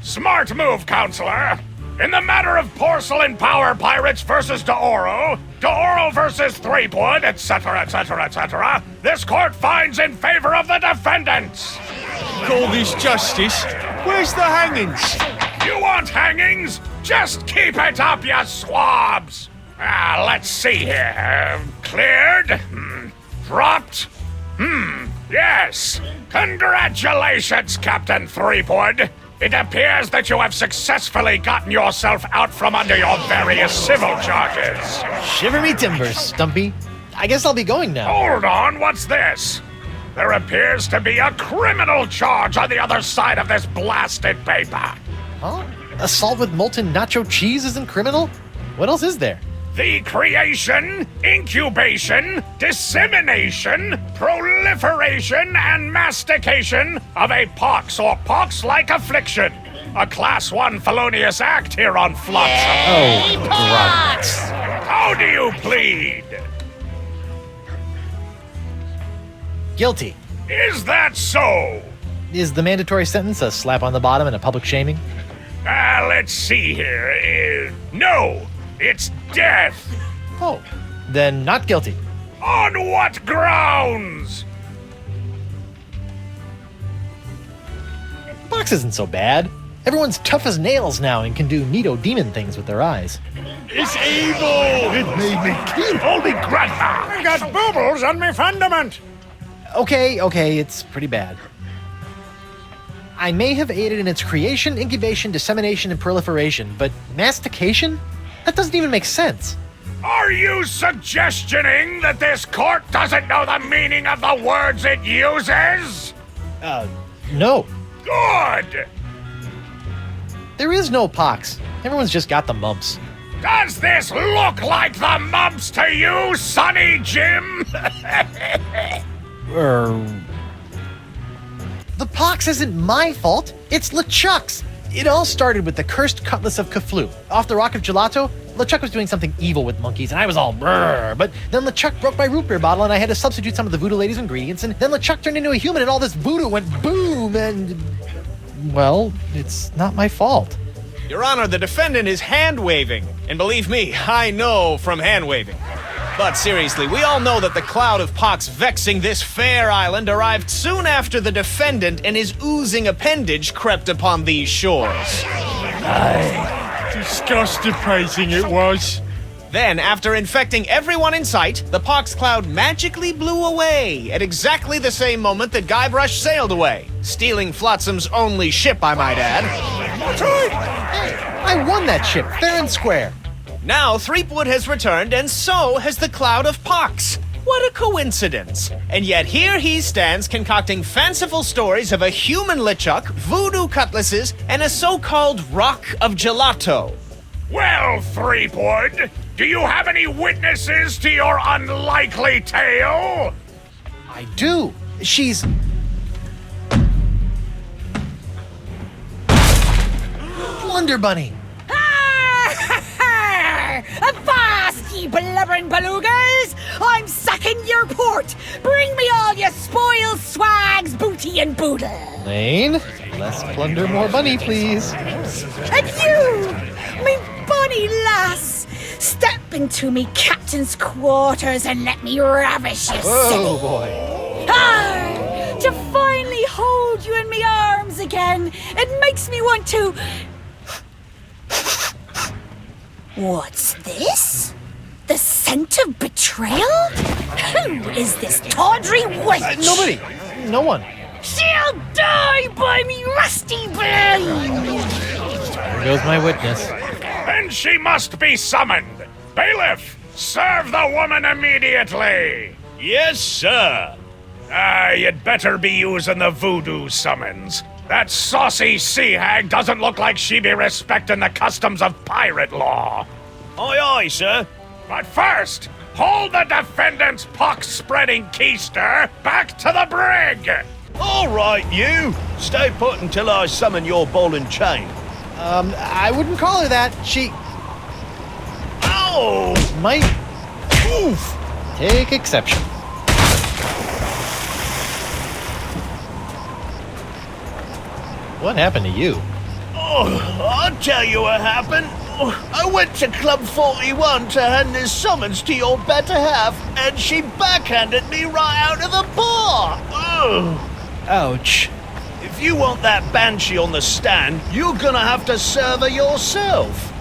Smart move, Counselor. In the matter of Porcelain Power Pirates versus D'Oro, D'Oro versus Threepwood, etc., etc., etc., this court finds in favor of the defendants. Call this justice? Where's the hangings? You want hangings? Just keep it up, you swabs! Let's see here. Cleared? Dropped? Yes. Congratulations, Captain Threepwood. It appears that you have successfully gotten yourself out from under your various civil charges. Shiver me timbers, Stumpy. I guess I'll be going now. Hold on, what's this? There appears to be a criminal charge on the other side of this blasted paper. Huh? Assault with molten nacho cheese isn't criminal? What else is there? The creation, incubation, dissemination, proliferation, and mastication of a pox or pox-like affliction. A Class 1 felonious act here on Flotsam. Oh, God. How do you plead? Guilty. Is that so? Is the mandatory sentence a slap on the bottom and a public shaming? Let's see here. No, it's death. Oh, then not guilty. On what grounds? Box isn't so bad. Everyone's tough as nails now and can do neato demon things with their eyes. It's evil! It made me kill holy grandma! I got bubbles on my fundament. Okay, it's pretty bad. I may have aided in its creation, incubation, dissemination, and proliferation, but mastication? That doesn't even make sense. Are you suggestioning that this court doesn't know the meaning of the words it uses? No. Good! There is no pox. Everyone's just got the mumps. Does this look like the mumps to you, Sonny Jim? The pox isn't my fault. It's LeChuck's. It all started with the cursed cutlass of Cthulhu. Off the Rock of Gelato, LeChuck was doing something evil with monkeys, and I was all brrr. But then LeChuck broke my root beer bottle, and I had to substitute some of the voodoo lady's ingredients, and then LeChuck turned into a human, and all this voodoo went boom, and... well, it's not my fault. Your Honor, the defendant is hand-waving. And believe me, I know from hand-waving. But seriously, we all know that the cloud of pox vexing this fair island arrived soon after the defendant and his oozing appendage crept upon these shores. Disgusting it was. Then, after infecting everyone in sight, the pox cloud magically blew away at exactly the same moment that Guybrush sailed away, stealing Flotsam's only ship, I might add. That's right. Hey, I won that ship, fair and square. Now, Threepwood has returned, and so has the cloud of pox. What a coincidence. And yet here he stands concocting fanciful stories of a human LeChuck, voodoo cutlasses, and a so-called rock of gelato. Well, Threepwood, do you have any witnesses to your unlikely tale? I do. She's... Blunder Bunny. Avast, ye blubbering belugas! I'm sacking your port! Bring me all your spoils, swags, booty, and boodle! Lane, less plunder, more bunny, please. And you, me bonny lass, step into me captain's quarters and let me ravish you, Oh, silly. boy. Ah, to finally hold you in me arms again, it makes me want to... What's this? The scent of betrayal? Who is this tawdry wench? Nobody. No one. She'll die by me rusty blade! There goes my witness. Then she must be summoned. Bailiff, serve the woman immediately. Yes, sir. You'd better be using the voodoo summons. That saucy sea hag doesn't look like she be respecting the customs of pirate law. Aye, aye, sir. But first, hold the defendant's pox-spreading keister back to the brig. All right, you. Stay put until I summon your ball and chain. I wouldn't call her that. She Oh! might... Oof. Take exception. What happened to you? Oh, I'll tell you what happened. I went to Club 41 to hand this summons to your better half, and she backhanded me right out of the bar. Ugh. Ouch. If you want that banshee on the stand, you're gonna have to serve her yourself.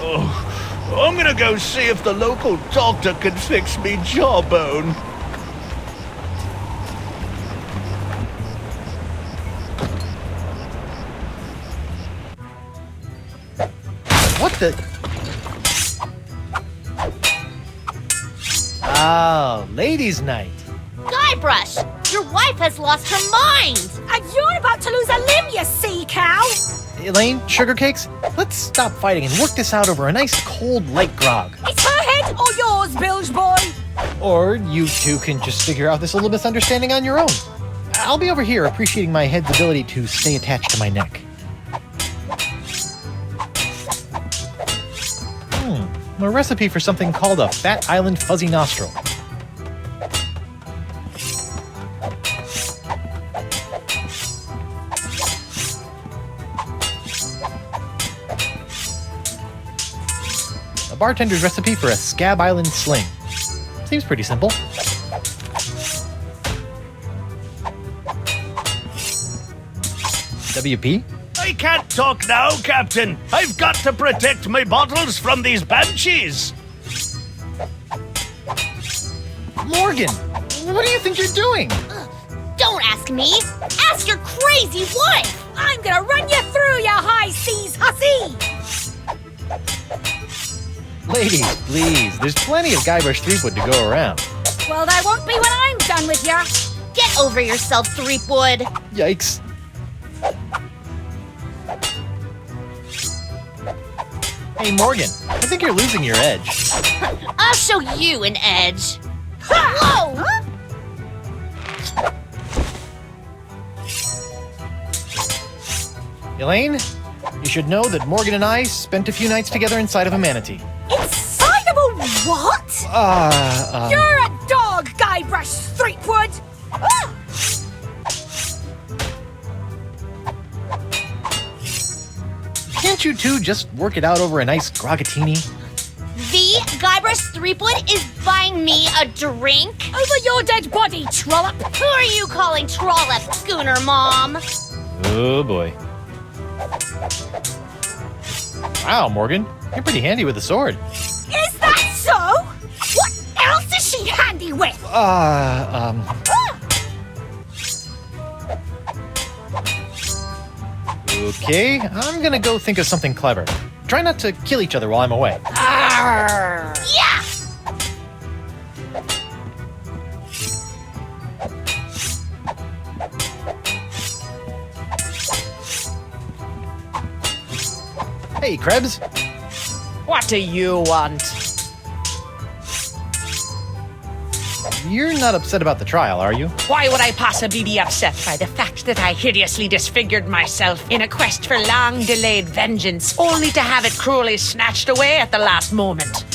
I'm gonna go see if the local doctor can fix me jawbone. What the... Oh, ladies' night. Guybrush, your wife has lost her mind! And you're about to lose a limb, you sea cow! Elaine, sugar cakes, let's stop fighting and work this out over a nice cold light grog. It's her head or yours, bilge boy! Or you two can just figure out this little misunderstanding on your own. I'll be over here appreciating my head's ability to stay attached to my neck. A recipe for something called a Fat Island Fuzzy Nostril. A bartender's recipe for a Scab Island Sling. Seems pretty simple. WP? I can't talk now, Captain. I've got to protect my bottles from these banshees. Morgan, what do you think you're doing? Don't ask me! Ask your crazy wife! I'm gonna run you through, you high seas hussy! Ladies, please, there's plenty of Guybrush Threepwood to go around. Well, there won't be when I'm done with you. Get over yourself, Threepwood! Yikes. Hey, Morgan, I think you're losing your edge. I'll show you an edge. Whoa! Elaine, you should know that Morgan and I spent a few nights together inside of a manatee. Inside of a what? You're a dog, Guybrush Threepwood! Ah! Can't you two just work it out over a nice grogatini? The Guybrush Threepwood is buying me a drink? Over your dead body, trollop! Who are you calling trollop, Schooner Mom? Oh, boy. Wow, Morgan, you're pretty handy with a sword. Is that so? Okay, I'm gonna go think of something clever. Try not to kill each other while I'm away. Yeah! Hey, Krebs. What do you want? You're not upset about the trial, are you? Why would I possibly be upset by the fact that I hideously disfigured myself in a quest for long-delayed vengeance, only to have it cruelly snatched away at the last moment?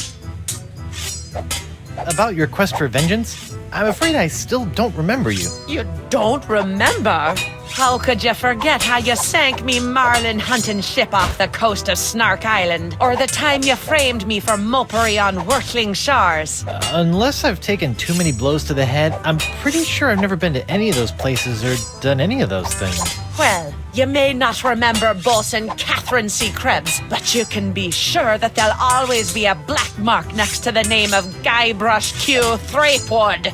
About your quest for vengeance? I'm afraid I still don't remember you. You don't remember? How could you forget how you sank me marlin hunting ship off the coast of Snark Island? Or the time you framed me for mopery on Wurtling Shores? Unless I've taken too many blows to the head, I'm pretty sure I've never been to any of those places or done any of those things. Well, you may not remember Bosun Catherine C. Krebs, but you can be sure that there'll always be a black mark next to the name of Guybrush Q. Threepwood.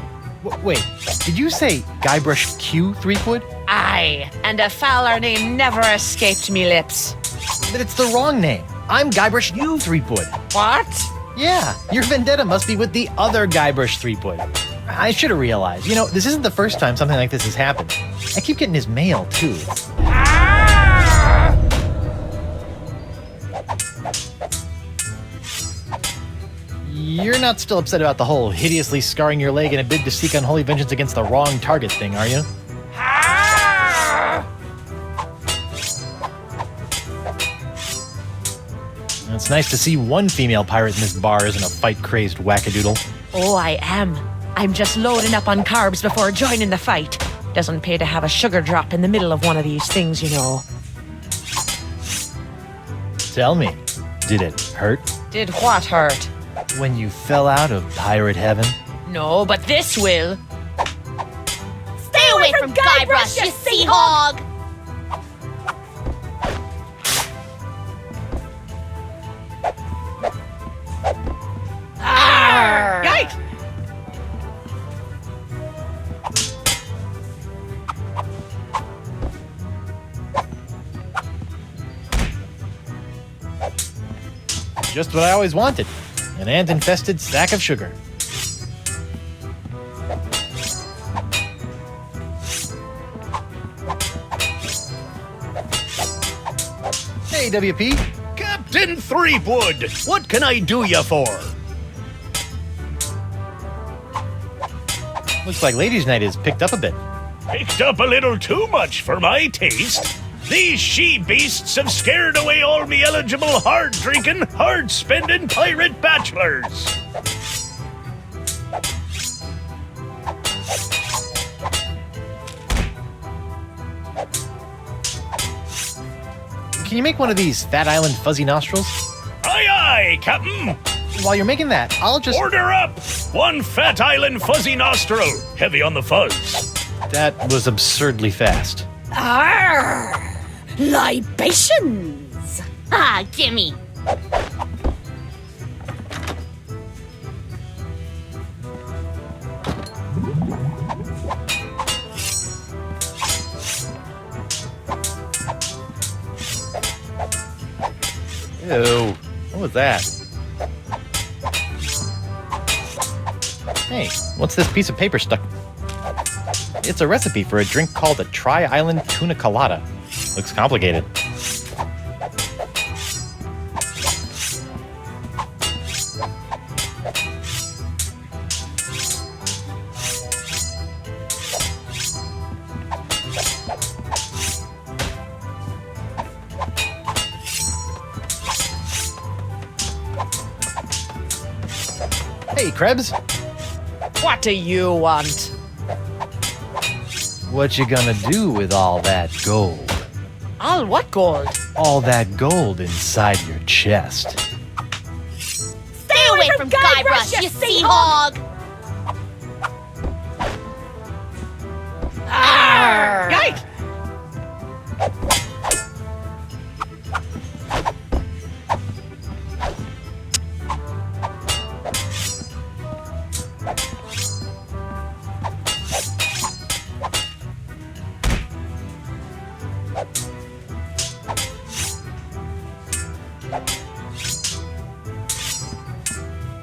Wait, did you say Guybrush Q. Threepwood? Aye, and a fouler name never escaped me lips. But it's the wrong name. I'm Guybrush U. Threepwood. What? Yeah, your vendetta must be with the other Guybrush Threepwood. I should have realized. You know, this isn't the first time something like this has happened. I keep getting his mail, too. You're not still upset about the whole hideously scarring your leg in a bid to seek unholy vengeance against the wrong target thing, are you? It's nice to see one female pirate in this bar isn't a fight-crazed wackadoodle. Oh, I am. I'm just loading up on carbs before joining the fight. Doesn't pay to have a sugar drop in the middle of one of these things, you know. Tell me, did it hurt? Did what hurt? When you fell out of pirate heaven? No, but this will. Stay away from Guybrush, you sea hog! Yikes! Just what I always wanted. An ant-infested sack of sugar. Hey, WP. Captain Threepwood, what can I do you for? Looks like Ladies' Night is picked up a bit. Picked up a little too much for my taste. These she-beasts have scared away all me eligible hard-drinking, hard-spending pirate bachelors. Can you make one of these Fat Island fuzzy nostrils? Aye, aye, Captain. While you're making that, I'll just... Order up! One Fat Island fuzzy nostril, heavy on the fuzz. That was absurdly fast. Arr! Libations! Ah, gimme. Ew, what was that? Hey, what's this piece of paper stuck? It's a recipe for a drink called a Tri-Island Tuna Colada. Looks complicated. Hey, Krebs. What do you want? What you gonna do with all that gold? All what gold? All that gold inside your chest. Stay away from Guybrush, you sea hog! Arr! Yikes!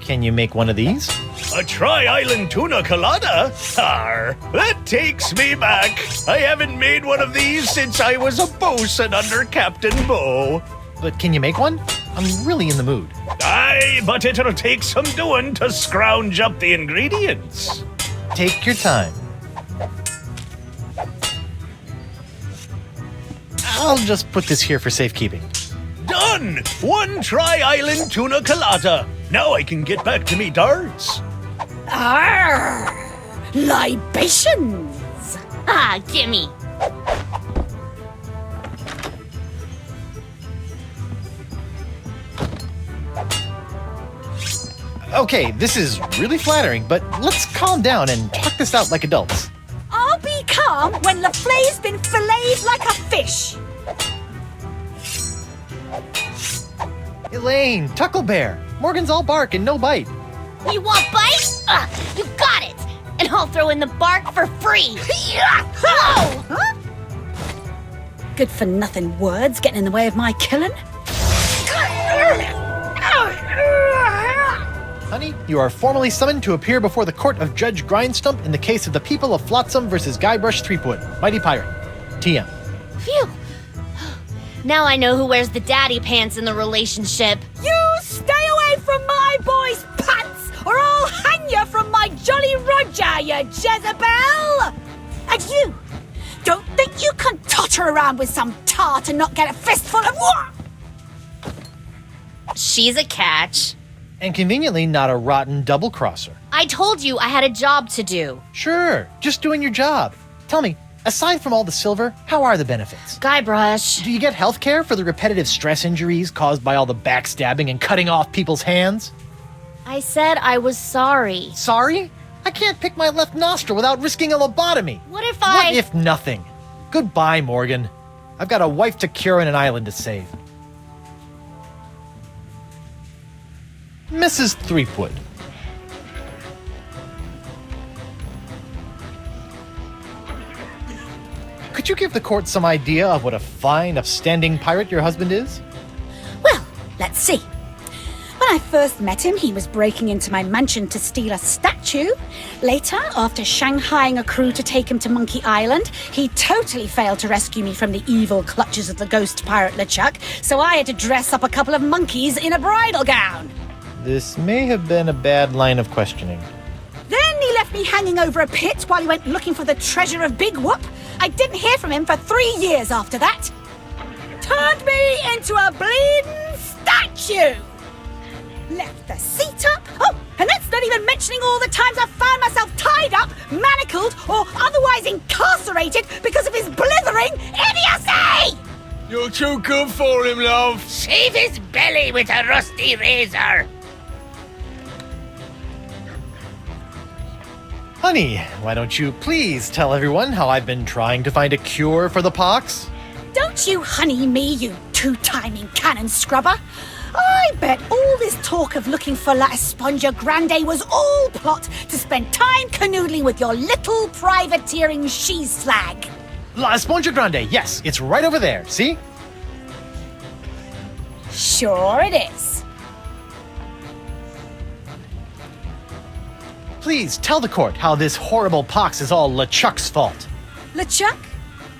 Can you make one of these? A tri-island tuna colada? Arr, that takes me back. I haven't made one of these since I was a bosun under Captain Bo. But can you make one? I'm really in the mood. Aye, but it'll take some doing to scrounge up the ingredients. Take your time. I'll just put this here for safekeeping. Done! One tri-island tuna colada. Now I can get back to me darts. Arr! Libations! Ah, gimme. Okay, this is really flattering, but let's calm down and talk this out like adults. I'll be calm when LaFlay's been filleted like a fish. Elaine, Tucklebear. Morgan's all bark and no bite. You want bite? You got it. And I'll throw in the bark for free. Oh! Huh? Good for nothing words getting in the way of my killing. Honey, you are formally summoned to appear before the court of Judge Grindstump in the case of the people of Flotsam versus Guybrush Threepwood, Mighty Pirate. TM. Phew. Now I know who wears the daddy pants in the relationship. You stay away from my boy's pants, or I'll hang you from my Jolly Roger, you Jezebel! And you, don't think you can totter around with some tart and not get a fistful of what? She's a catch. And conveniently not a rotten double-crosser. I told you I had a job to do. Sure, just doing your job. Tell me, aside from all the silver, how are the benefits? Guybrush. Do you get health care for the repetitive stress injuries caused by all the backstabbing and cutting off people's hands? I said I was sorry. Sorry? I can't pick my left nostril without risking a lobotomy. What if What if nothing? Goodbye, Morgan. I've got a wife to cure and an island to save. Mrs. Threepwood. Could you give the court some idea of what a fine, upstanding pirate your husband is? Well, let's see. When I first met him, he was breaking into my mansion to steal a statue. Later, after shanghaiing a crew to take him to Monkey Island, he totally failed to rescue me from the evil clutches of the ghost pirate LeChuck, so I had to dress up a couple of monkeys in a bridal gown. This may have been a bad line of questioning. Then he left me hanging over a pit while he went looking for the treasure of Big Whoop. I didn't hear from him for 3 years after that. Turned me into a bleeding statue. Left the seat up. Oh, and that's not even mentioning all the times I've found myself tied up, manacled, or otherwise incarcerated because of his blithering idiocy! You're too good for him, love. Shave his belly with a rusty razor. Honey, why don't you please tell everyone how I've been trying to find a cure for the pox? Don't you honey me, you two-timing cannon scrubber. I bet all this talk of looking for La Esponja Grande was all plot to spend time canoodling with your little privateering she-slag. La Esponja Grande, yes, it's right over there, see? Sure it is. Please tell the court how this horrible pox is all LeChuck's fault. LeChuck?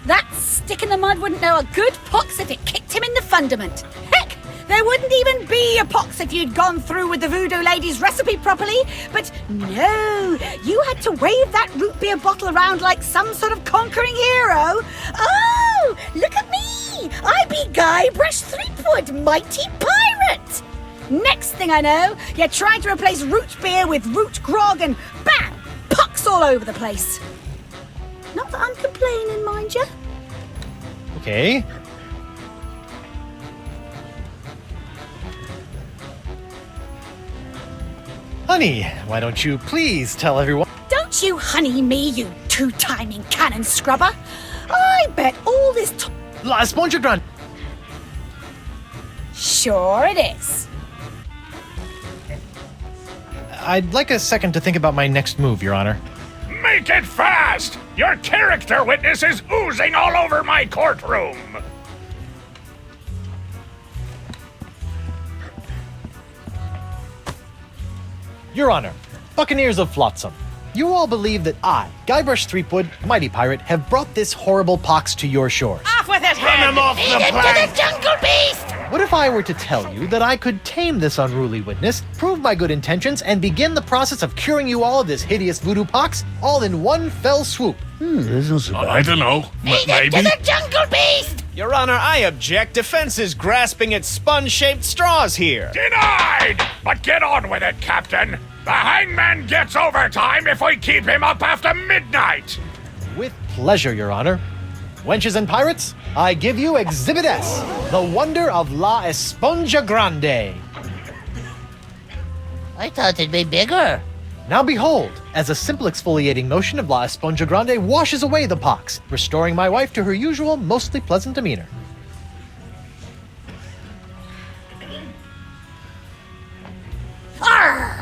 That stick in the mud wouldn't know a good pox if it kicked him in the fundament. Heck, there wouldn't even be a pox if you'd gone through with the voodoo lady's recipe properly. But no, you had to wave that root beer bottle around like some sort of conquering hero. Oh, look at me! I be Guybrush Threepwood, mighty pirate! Next thing I know, you're trying to replace root beer with root grog and bam! Pox all over the place. Not that I'm complaining, mind you. Okay. Honey, why don't you please tell everyone? Don't you honey me, you two-timing cannon scrubber. I bet all this La Esponja Grande. Sure it is. I'd like a second to think about my next move, Your Honor. Make it fast! Your character witness is oozing all over my courtroom! Your Honor, Buccaneers of Flotsam, you all believe that I, Guybrush Threepwood, mighty pirate, have brought this horrible pox to your shores. Off with it, Run him off the plank! Jungle beast! What if I were to tell you that I could tame this unruly witness, prove my good intentions, and begin the process of curing you all of this hideous voodoo pox, all in one fell swoop? I don't know. Maybe. Jungle beast! Your Honor, I object. Defense is grasping at sponge-shaped straws here. Denied! But get on with it, Captain. The hangman gets overtime if we keep him up after midnight. With pleasure, Your Honor. Wenches and pirates, I give you Exhibit S, the wonder of La Esponja Grande. I thought it'd be bigger. Now behold, as a simple exfoliating motion of La Esponja Grande washes away the pox, restoring my wife to her usual, mostly pleasant demeanor. Arr!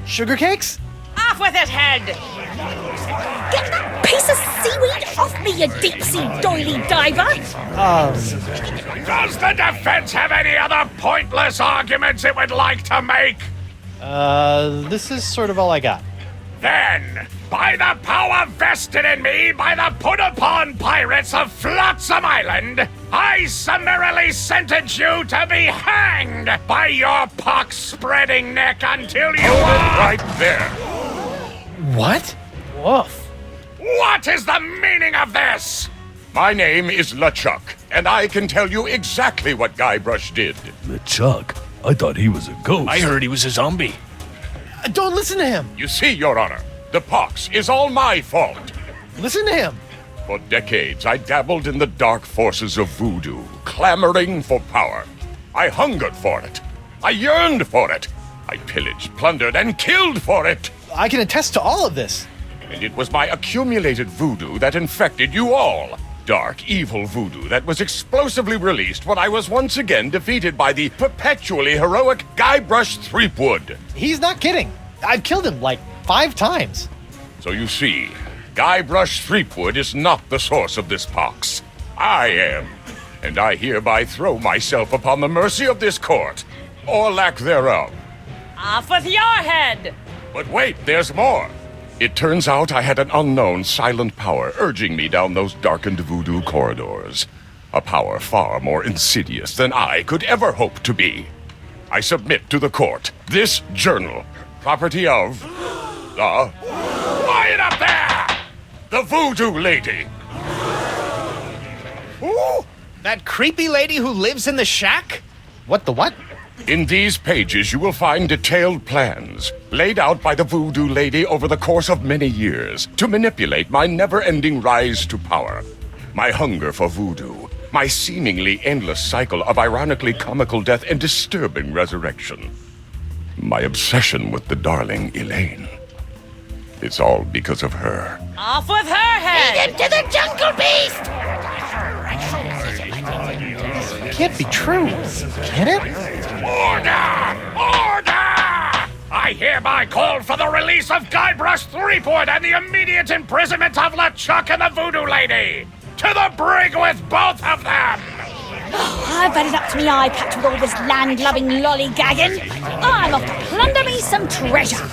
Sugar cakes? Off with it, head! Get that piece of seaweed off me, you deep-sea doily diver! Does the defense have any other pointless arguments it would like to make? This is sort of all I got. Then, by the power vested in me by the put-upon pirates of Flotsam Island, I summarily sentence you to be hanged by your pox-spreading neck until you are... Right there. What? Woof. What is the meaning of this? My name is LeChuck, and I can tell you exactly what Guybrush did. LeChuck? I thought he was a ghost. I heard he was a zombie. Don't listen to him! You see, Your Honor, the pox is all my fault. Listen to him! For decades, I dabbled in the dark forces of voodoo, clamoring for power. I hungered for it. I yearned for it. I pillaged, plundered, and killed for it. I can attest to all of this. And it was my accumulated voodoo that infected you all. Dark, evil voodoo that was explosively released when I was once again defeated by the perpetually heroic Guybrush Threepwood. He's not kidding. I've killed him like 5 times. So you see, Guybrush Threepwood is not the source of this pox. I am. And I hereby throw myself upon the mercy of this court, or lack thereof. Off with your head! But wait, there's more. It turns out I had an unknown silent power urging me down those darkened voodoo corridors. A power far more insidious than I could ever hope to be. I submit to the court this journal, property of the... Quiet up there! The Voodoo Lady. Ooh, that creepy lady who lives in the shack? What the what? In these pages, you will find detailed plans laid out by the Voodoo Lady over the course of many years to manipulate my never-ending rise to power. My hunger for voodoo, my seemingly endless cycle of ironically comical death and disturbing resurrection. My obsession with the darling Elaine. It's all because of her. Off with her head! To the jungle beast! It can't be true, can it? Order! Order! I hereby call for the release of Guybrush Threepwood and the immediate imprisonment of LeChuck and the Voodoo Lady! To the brig with both of them! I've had it up to me eye patch with all this land-loving lollygagging. I'm off to plunder me some treasure.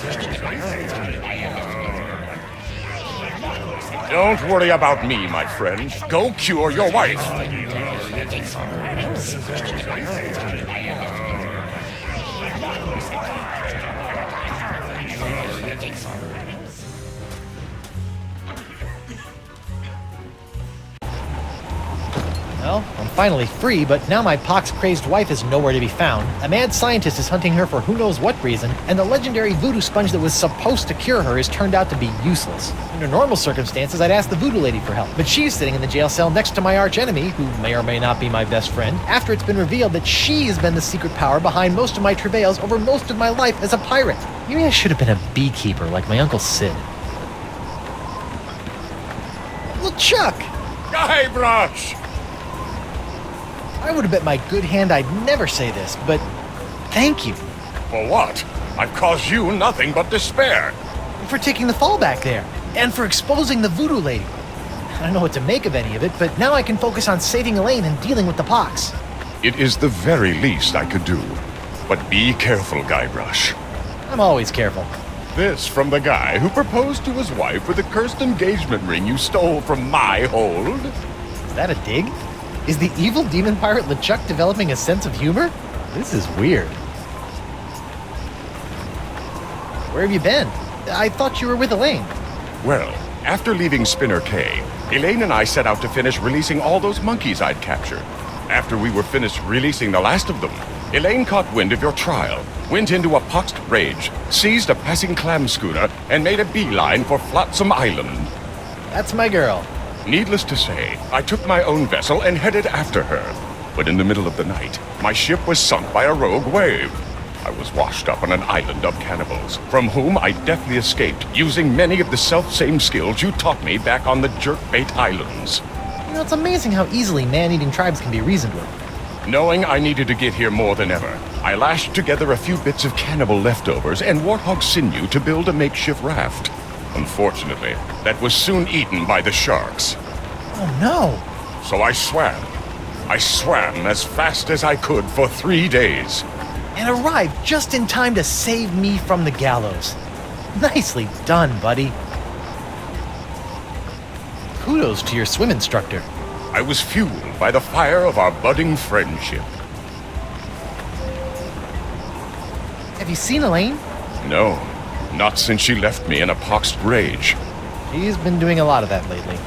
Don't worry about me, my friend. Go cure your wife. Well, I'm finally free, but now my pox-crazed wife is nowhere to be found. A mad scientist is hunting her for who knows what reason, and the legendary voodoo sponge that was supposed to cure her has turned out to be useless. Under normal circumstances, I'd ask the voodoo lady for help, but she's sitting in the jail cell next to my archenemy, who may or may not be my best friend, after it's been revealed that she has been the secret power behind most of my travails over most of my life as a pirate. Maybe I should have been a beekeeper like my Uncle Sid. LeChuck! Guybrush! I would have bet my good hand I'd never say this, but thank you. For what? I've caused you nothing but despair. For taking the fall back there, and for exposing the voodoo lady. I don't know what to make of any of it, but now I can focus on saving Elaine and dealing with the pox. It is the very least I could do. But be careful, Guybrush. I'm always careful. This from the guy who proposed to his wife with a cursed engagement ring you stole from my hold? Is that a dig? Is the evil demon pirate LeChuck developing a sense of humor? This is weird. Where have you been? I thought you were with Elaine. Well, after leaving Spinner Cay, Elaine and I set out to finish releasing all those monkeys I'd captured. After we were finished releasing the last of them, Elaine caught wind of your trial, went into a poxed rage, seized a passing clam schooner, and made a beeline for Flotsam Island. That's my girl. Needless to say, I took my own vessel and headed after her. But in the middle of the night, my ship was sunk by a rogue wave. I was washed up on an island of cannibals, from whom I deftly escaped, using many of the self-same skills you taught me back on the Jerkbait Islands. You know, it's amazing how easily man-eating tribes can be reasoned with. Knowing I needed to get here more than ever, I lashed together a few bits of cannibal leftovers and warthog sinew to build a makeshift raft. Unfortunately, that was soon eaten by the sharks. Oh no! So I swam. I swam as fast as I could for 3 days. And arrived just in time to save me from the gallows. Nicely done, buddy. Kudos to your swim instructor. I was fueled by the fire of our budding friendship. Have you seen Elaine? No, not since she left me in a poxed rage. She's been doing a lot of that lately.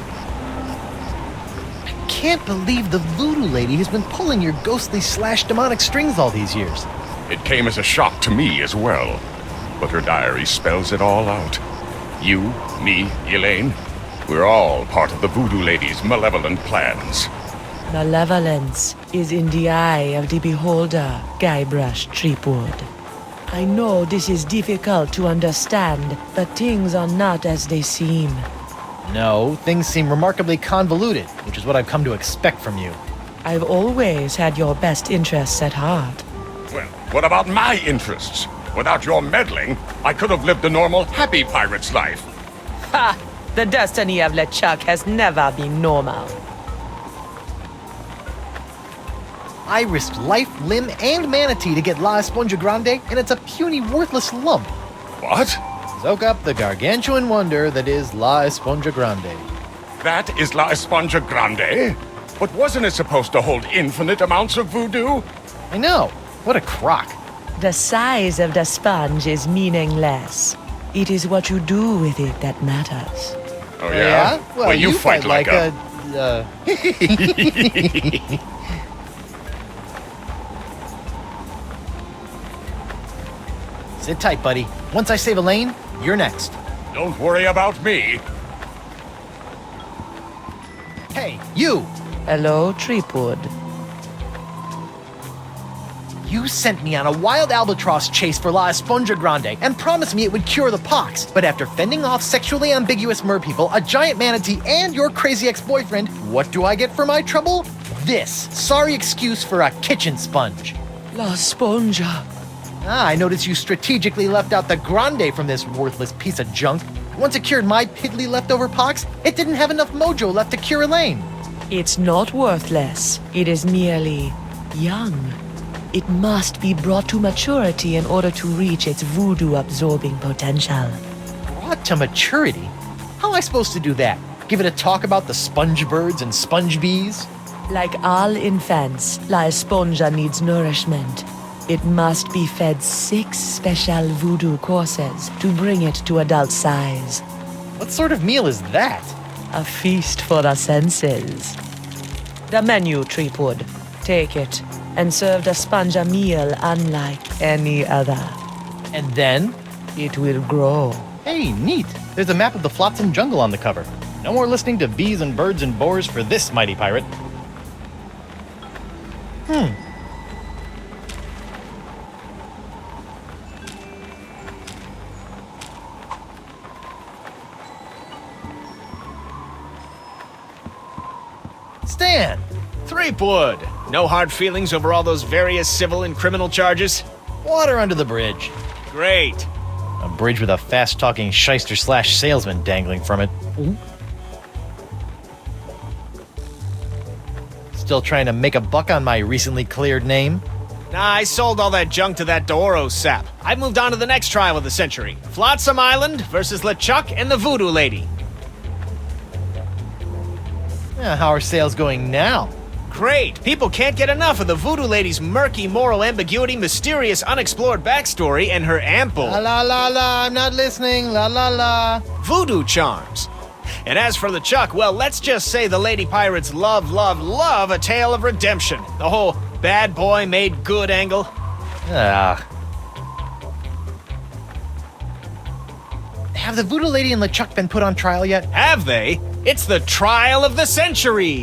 I can't believe the voodoo lady has been pulling your ghostly / demonic strings all these years. It came as a shock to me as well. But her diary spells it all out. You, me, Elaine, we're all part of the voodoo lady's malevolent plans. Malevolence is in the eye of the beholder, Guybrush Threepwood. I know this is difficult to understand, but things are not as they seem. No, things seem remarkably convoluted, which is what I've come to expect from you. I've always had your best interests at heart. Well, what about my interests? Without your meddling, I could have lived a normal, happy pirate's life. Ha! The destiny of LeChuck has never been normal. I risked life, limb, and manatee to get La Esponja Grande, and it's a puny, worthless lump. What? Soak up the gargantuan wonder that is La Esponja Grande. That is La Esponja Grande? But wasn't it supposed to hold infinite amounts of voodoo? I know. What a crock. The size of the sponge is meaningless. It is what you do with it that matters. Oh, yeah? Well, you fight like a... Sit tight, buddy. Once I save Elaine, you're next. Don't worry about me. Hey, you! Hello, Threepwood. You sent me on a wild albatross chase for La Esponja Grande and promised me it would cure the pox. But after fending off sexually ambiguous merpeople, a giant manatee, and your crazy ex-boyfriend, what do I get for my trouble? This. Sorry excuse for a kitchen sponge. La Esponja. I noticed you strategically left out the Grande from this worthless piece of junk. Once it cured my piddly leftover pox, it didn't have enough mojo left to cure Elaine. It's not worthless. It is merely young. It must be brought to maturity in order to reach its voodoo-absorbing potential. Brought to maturity? How am I supposed to do that? Give it a talk about the sponge birds and sponge bees? Like all infants, La Esponja needs nourishment. It must be fed 6 special voodoo courses to bring it to adult size. What sort of meal is that? A feast for the senses. The menu, Threepwood. Take it, and serve the sponge a meal unlike any other. And then? It will grow. Hey, neat. There's a map of the Flotsam jungle on the cover. No more listening to bees and birds and boars for this mighty pirate. Stan! Threepwood! No hard feelings over all those various civil and criminal charges? Water under the bridge. Great. A bridge with a fast-talking shyster/salesman dangling from it. Still trying to make a buck on my recently cleared name? Nah, I sold all that junk to that Doro sap. I moved on to the next trial of the century. Flotsam Island versus LeChuck and the Voodoo Lady. Yeah, how are sales going now? Great! People can't get enough of the Voodoo Lady's murky moral ambiguity, mysterious unexplored backstory, and her ample... La la la la, I'm not listening, la la la. voodoo charms. And as for LeChuck, well, let's just say the Lady Pirates love a tale of redemption. The whole bad boy made good angle. Have the Voodoo Lady and LeChuck been put on trial yet? Have they? It's the trial of the century!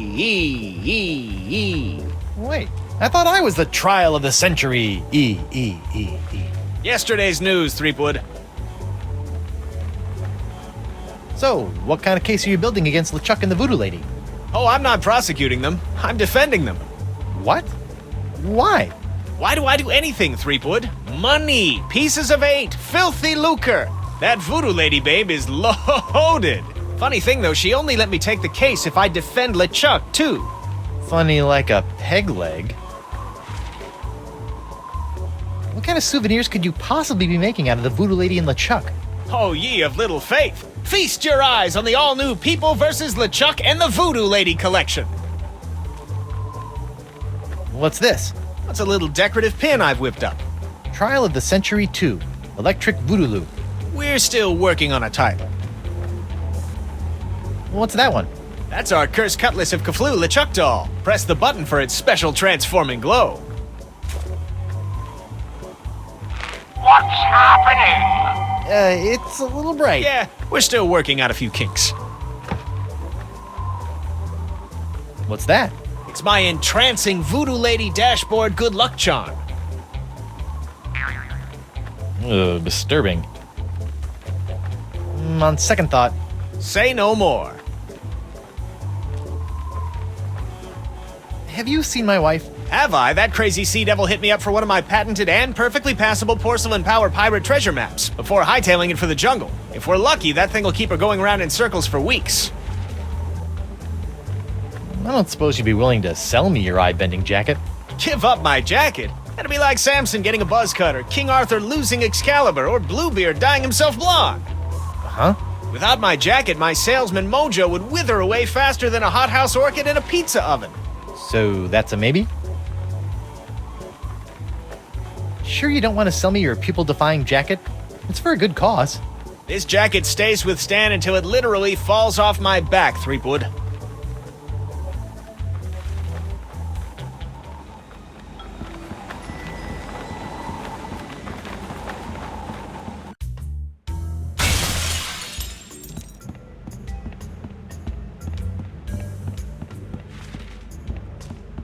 Wait, I thought I was the trial of the century. Yesterday's news, Threepwood. So, what kind of case are you building against LeChuck and the Voodoo Lady? Oh, I'm not prosecuting them. I'm defending them. What? Why? Why do I do anything, Threepwood? Money, pieces of 8, filthy lucre. That Voodoo Lady babe is loaded. Funny thing, though, she only let me take the case if I defend LeChuck, too. Funny like a peg leg. What kind of souvenirs could you possibly be making out of the Voodoo Lady and LeChuck? Oh, ye of little faith. Feast your eyes on the all-new People vs. LeChuck and the Voodoo Lady collection. What's this? That's a little decorative pin I've whipped up. Trial of the Century 2, Electric Voodoo. We're still working on a title. What's that one? That's our Cursed Cutlass of Cthulhu LeChuck doll. Press the button for its special transforming glow. What's happening? It's a little bright. Yeah, we're still working out a few kinks. What's that? It's my entrancing Voodoo Lady dashboard good luck charm. Disturbing. On second thought. Say no more. Have you seen my wife? Have I? That crazy sea devil hit me up for one of my patented and perfectly passable porcelain power pirate treasure maps before hightailing it for the jungle. If we're lucky, that thing will keep her going around in circles for weeks. I don't suppose you'd be willing to sell me your eye-bending jacket. Give up my jacket? That'd be like Samson getting a buzz cut, or King Arthur losing Excalibur, or Bluebeard dyeing himself blonde. Huh? Without my jacket, my salesman mojo would wither away faster than a hothouse orchid in a pizza oven. So that's a maybe? Sure you don't want to sell me your pupil-defying jacket? It's for a good cause. This jacket stays with Stan until it literally falls off my back, Threepwood.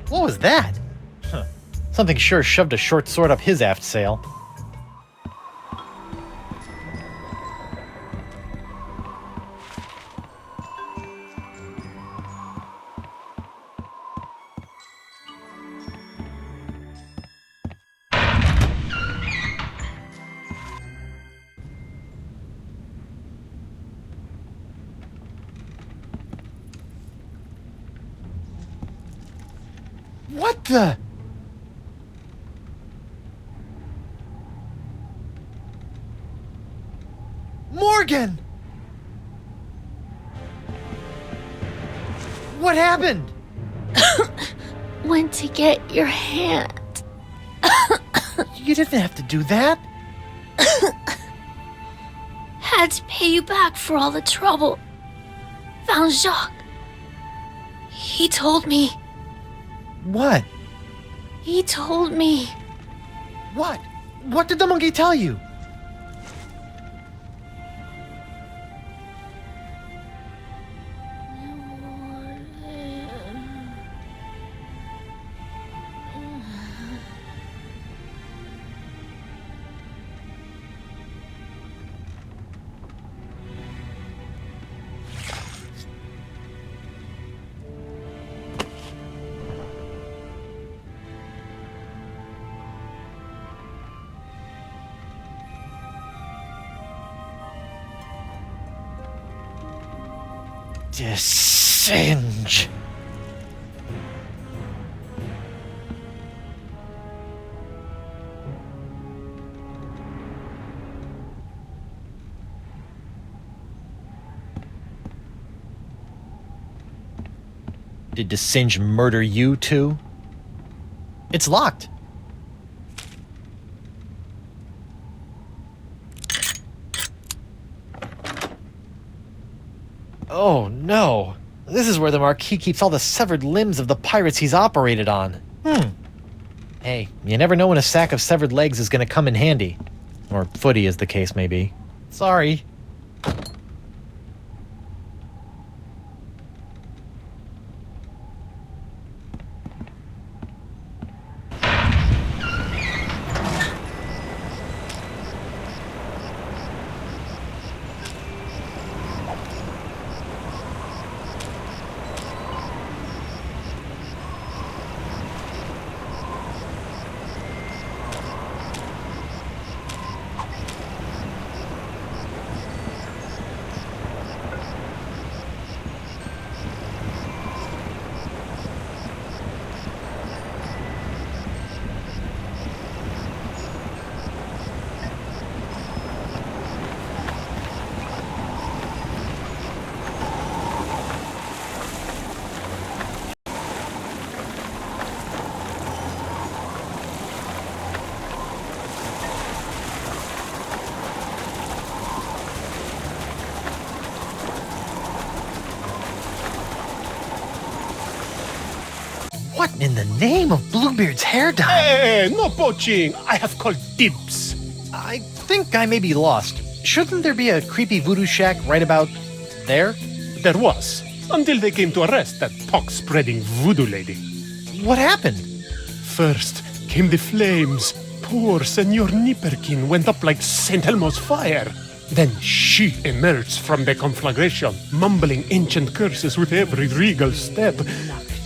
What was that? Huh. Something sure shoved a short sword up his aft sail. What the? Morgan! What happened? Went to get your hand. You didn't have to do that. Had to pay you back for all the trouble. Found Jacques. He told me. What? He told me. What? What did the monkey tell you? Singe. Did Singe murder you too? It's locked. Oh no. This is where the Marquis keeps all the severed limbs of the pirates he's operated on. Hey, you never know when a sack of severed legs is going to come in handy. Or footy, as the case may be. Sorry. What in the name of Bluebeard's hair dye? Hey, no poaching. I have called dibs. I think I may be lost. Shouldn't there be a creepy voodoo shack right about there? There was, until they came to arrest that pox-spreading voodoo lady. What happened? First came the flames. Poor Senor Nipperkin went up like St. Elmo's fire. Then she emerged from the conflagration, mumbling ancient curses with every regal step.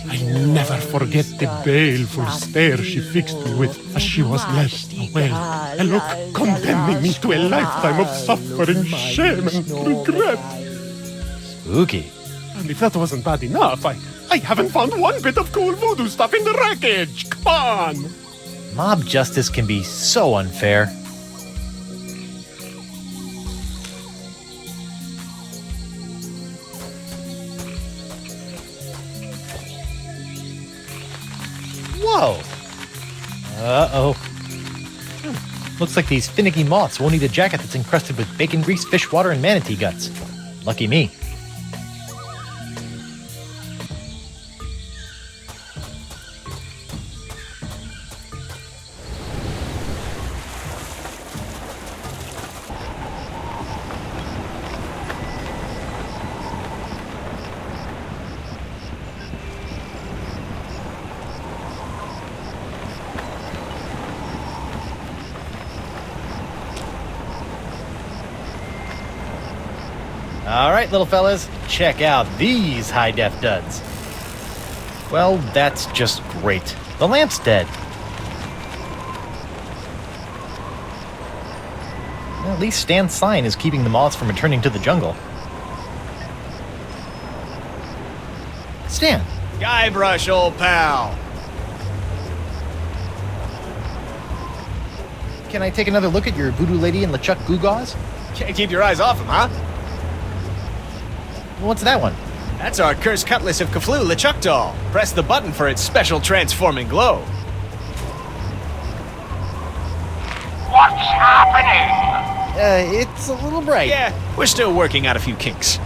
I never forget the baleful stare she fixed me with as she was led away. A look condemning me to a lifetime of suffering, shame, and regret. Spooky. And if that wasn't bad enough, I haven't found one bit of cool voodoo stuff in the wreckage. Come on! Mob justice can be so unfair. Whoa! Uh-oh. Looks like these finicky moths won't eat a jacket that's encrusted with bacon grease, fish water, and manatee guts. Lucky me. All right, little fellas, check out these high-def duds. Well, that's just great. The lamp's dead. Well, at least Stan's sign is keeping the moths from returning to the jungle. Stan. Guybrush, old pal. Can I take another look at your voodoo lady and LeChuck Goo-Gaws? Can't keep your eyes off him, huh? What's that one? That's our cursed cutlass of Cthulhu LeChuck doll. Press the button for its special transforming glow. What's happening? It's a little bright. Yeah, we're still working out a few kinks.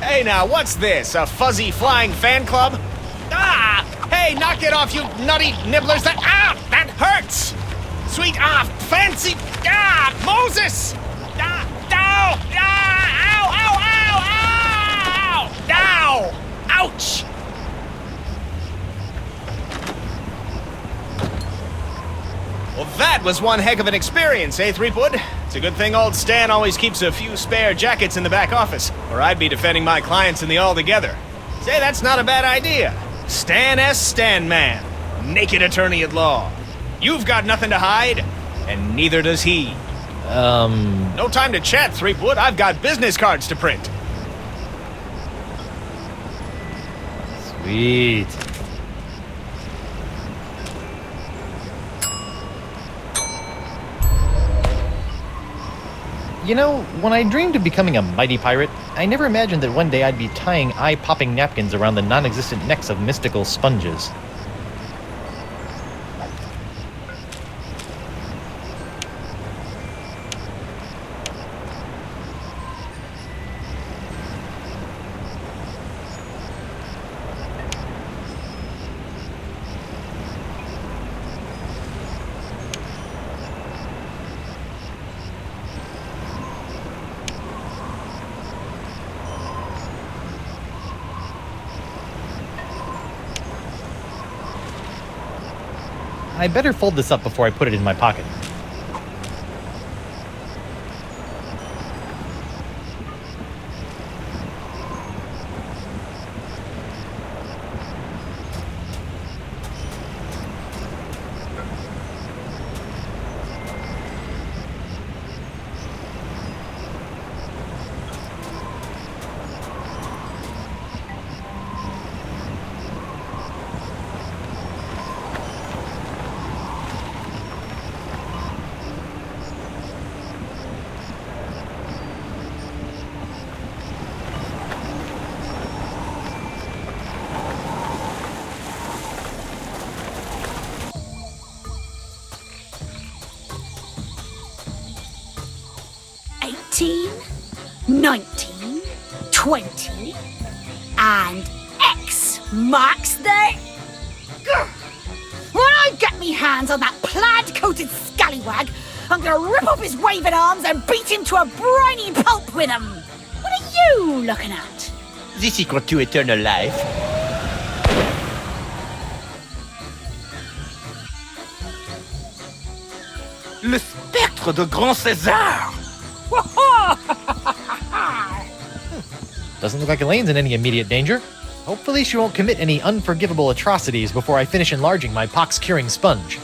Hey now, what's this? A fuzzy flying fan club? Ah! Hey, knock it off, you nutty nibblers! That hurts! Sweet, fancy, Moses! Ow! Ouch! Well, that was one heck of an experience, eh, Threepwood? It's a good thing old Stan always keeps a few spare jackets in the back office, or I'd be defending my clients in the Altogether. Say, that's not a bad idea. Stan S. Stanman, naked attorney at law. You've got nothing to hide, and neither does he. No time to chat, Threepwood. I've got business cards to print. Sweet. You know, when I dreamed of becoming a mighty pirate, I never imagined that one day I'd be tying eye-popping napkins around the non-existent necks of mystical sponges. I better fold this up before I put it in my pocket. $18, $19, $20, and X marks the... Grr. When I get me hands on that plaid-coated scallywag, I'm gonna rip off his waving arms and beat him to a briny pulp with them. What are you looking at? The secret to eternal life. Le spectre de Grand César! Doesn't look like Elaine's in any immediate danger. Hopefully she won't commit any unforgivable atrocities before I finish enlarging my pox-curing sponge.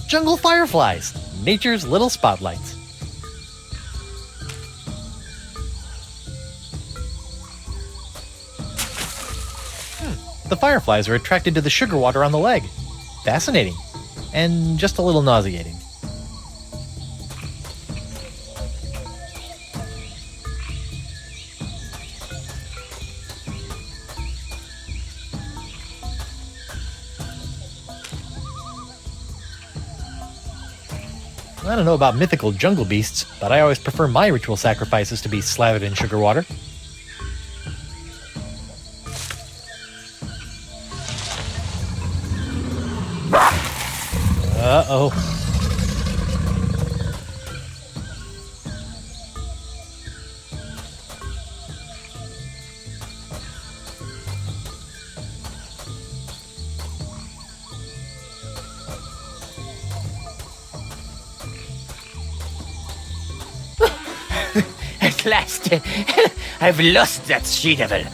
Jungle fireflies, nature's little spotlights. The fireflies are attracted to the sugar water on the leg. Fascinating. And just a little nauseating. I don't know about mythical jungle beasts, but I always prefer my ritual sacrifices to be slathered in sugar water. Uh-oh. At last, I've lost that she-devil.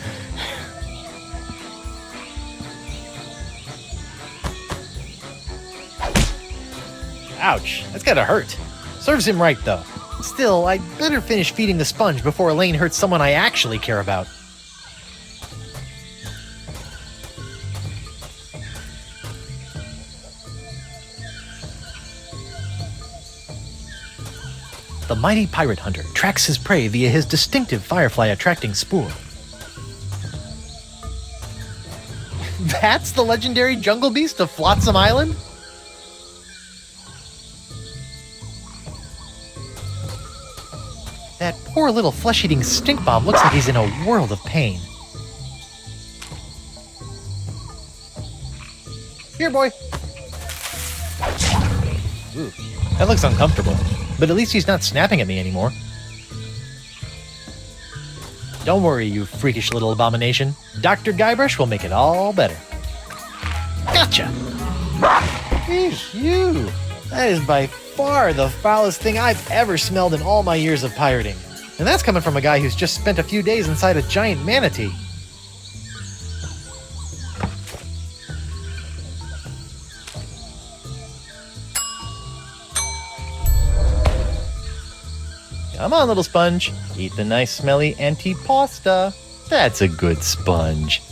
Ouch, that's gotta hurt. Serves him right, though. Still, I'd better finish feeding the sponge before Elaine hurts someone I actually care about. The mighty pirate hunter tracks his prey via his distinctive firefly-attracting spoor. That's the legendary jungle beast of Flotsam Island? That poor little flesh-eating stink bomb looks like he's in a world of pain. Here, boy. Ooh, that looks uncomfortable. But at least he's not snapping at me anymore. Don't worry, you freakish little abomination. Dr. Guybrush will make it all better. Gotcha! You! That is by far the foulest thing I've ever smelled in all my years of pirating. And that's coming from a guy who's just spent a few days inside a giant manatee. Come on, little sponge. Eat the nice smelly antipasta. That's a good sponge.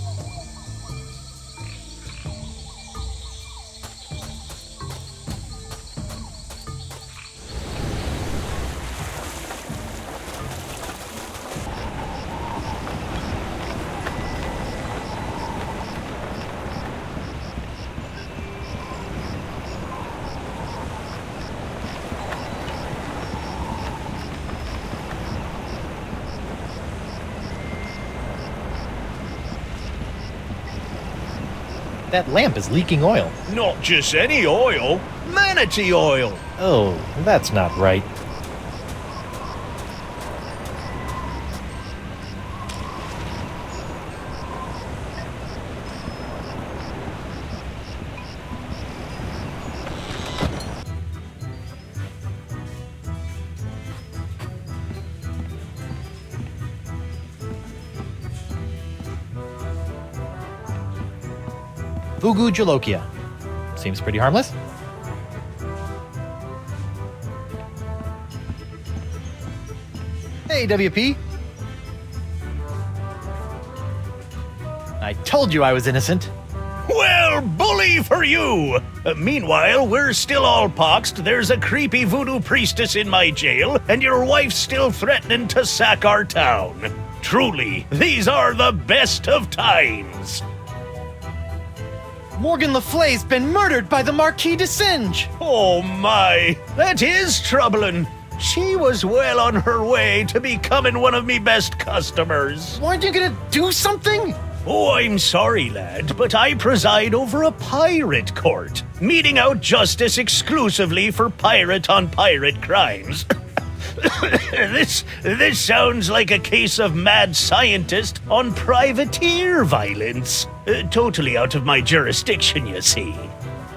That lamp is leaking oil. Not just any oil, manatee oil. Oh, that's not right. Fugu Jolokia. Seems pretty harmless. Hey, WP. I told you I was innocent. Well, bully for you! Meanwhile, we're still all poxed, there's a creepy voodoo priestess in my jail, and your wife's still threatening to sack our town. Truly, these are the best of times. Morgan Le Fay's been murdered by the Marquis de Singe. Oh my, that is troubling. She was well on her way to becoming one of me best customers. Aren't you gonna do something? Oh, I'm sorry, lad, but I preside over a pirate court, meting out justice exclusively for pirate-on-pirate crimes. This sounds like a case of mad scientist on privateer violence. Totally out of my jurisdiction, you see.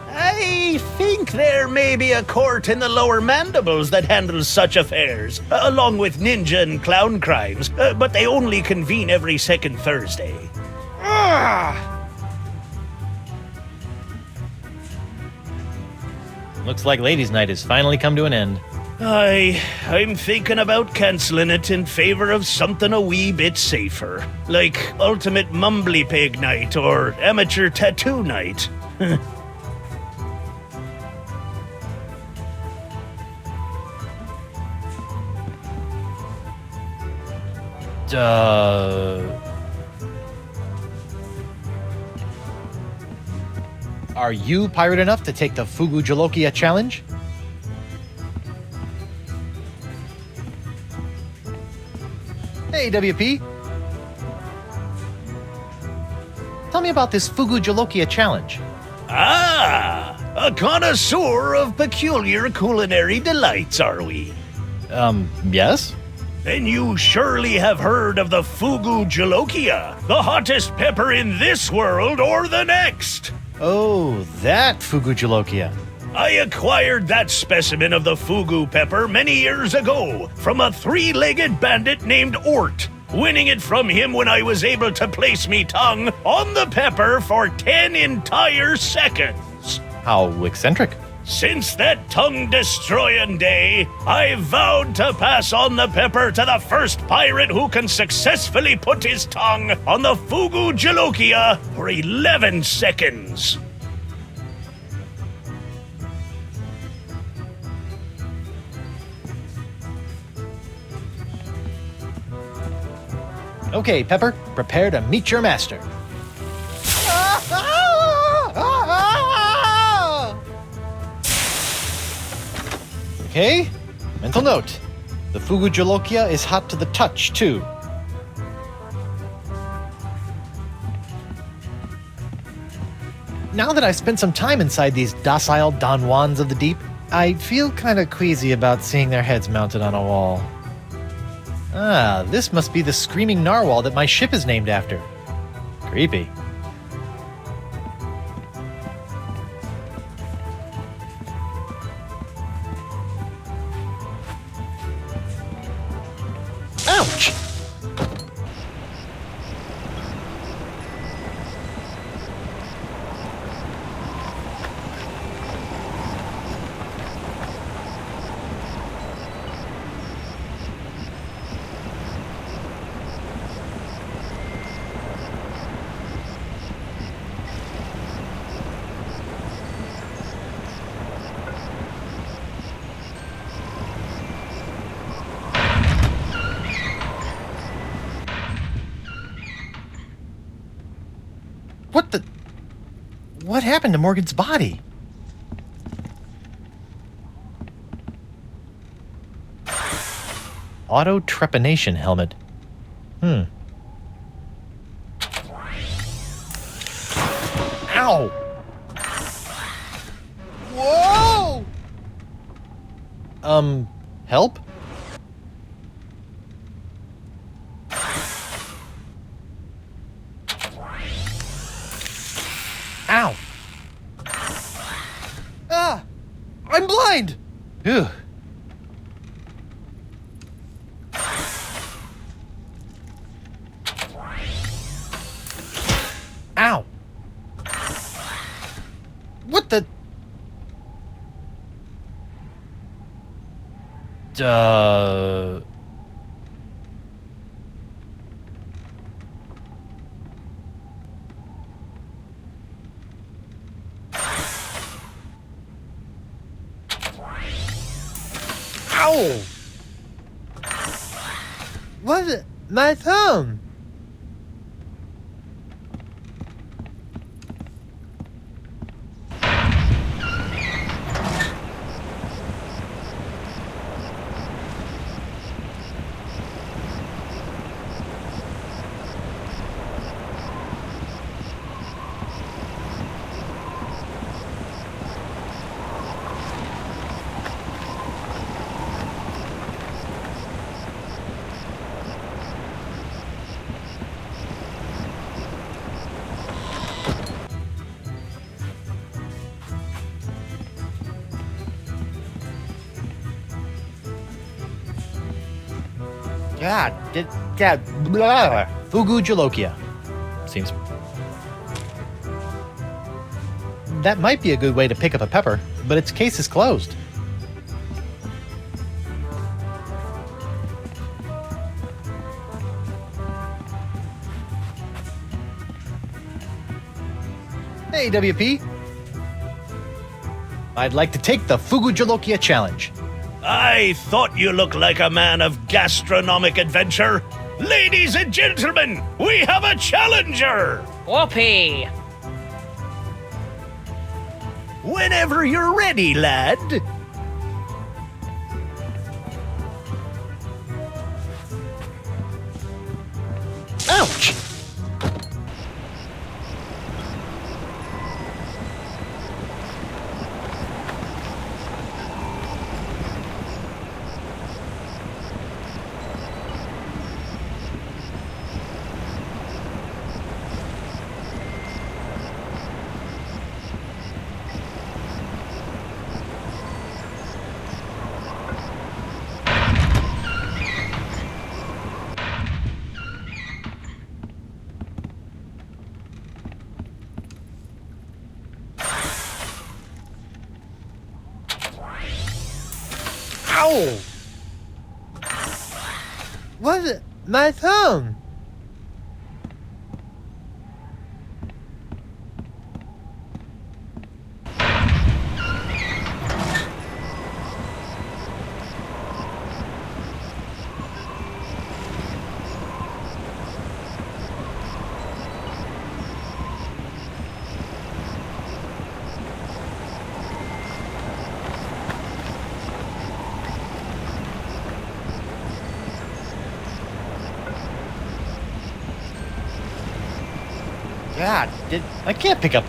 I think there may be a court in the lower mandibles that handles such affairs, along with ninja and clown crimes, but they only convene every second Thursday. Looks like Ladies' Night has finally come to an end. I'm thinking about cancelling it in favor of something a wee bit safer, like Ultimate Mumbly Pig Night or Amateur Tattoo Night. Are you pirate enough to take the Fugu Jolokia challenge? Hey, WP. Tell me about this Fugu Jolokia challenge. Ah, a connoisseur of peculiar culinary delights, are we? Yes? Then you surely have heard of the Fugu Jolokia, the hottest pepper in this world or the next. Oh, that Fugu Jolokia. I acquired that specimen of the Fugu pepper many years ago from a three-legged bandit named Ort, winning it from him when I was able to place me tongue on the pepper for 10 entire seconds. How eccentric. Since that tongue-destroying day, I vowed to pass on the pepper to the first pirate who can successfully put his tongue on the Fugu Jolokia for 11 seconds. Okay, Pepper, prepare to meet your master. Okay, mental note. The Fugu Jolokia is hot to the touch, too. Now that I've spent some time inside these docile Don Juans of the deep, I feel kind of queasy about seeing their heads mounted on a wall. Ah, this must be the screaming narwhal that my ship is named after. Creepy. Ouch! What the... What happened to Morgan's body? Auto trepanation helmet. Ow! Whoa! Help? Ow! Ah! I'm blind! Phew. Ow! What the... Ow! What? My thumb! God, blah. Fugu Jalokia. Seems... That might be a good way to pick up a pepper, but its case is closed. Hey, WP. I'd like to take the Fugu Jalokia challenge. I thought you looked like a man of gastronomic adventure. Ladies and gentlemen, we have a challenger! Whoopee! Whenever you're ready, lad. Ouch! Ow! What? My thumb! God, I can't pick up...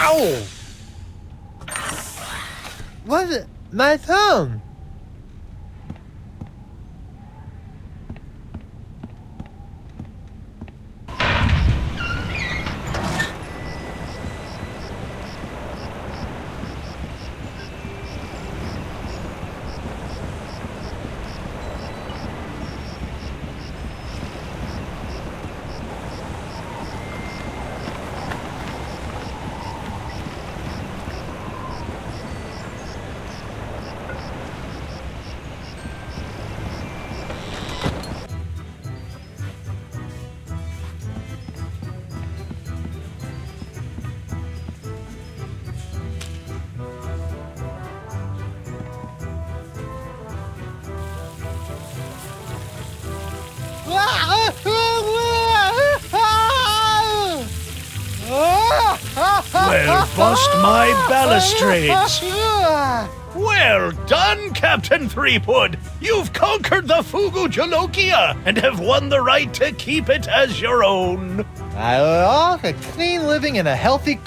Ow! What? My thumb! Well, bust my balustrades! Well done, Captain Threepwood! You've conquered the Fugu Jalokia and have won the right to keep it as your own. A clean living and a healthy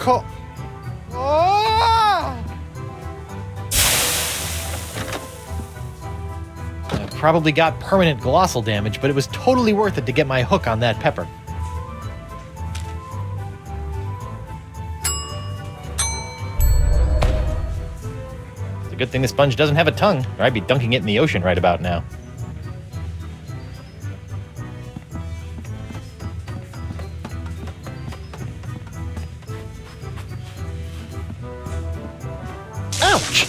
I probably got permanent glossal damage, but it was totally worth it to get my hook on that pepper. It's a good thing the sponge doesn't have a tongue, or I'd be dunking it in the ocean right about now. Ouch!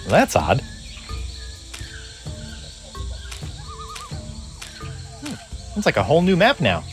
Well, that's odd. It's like a whole new map now.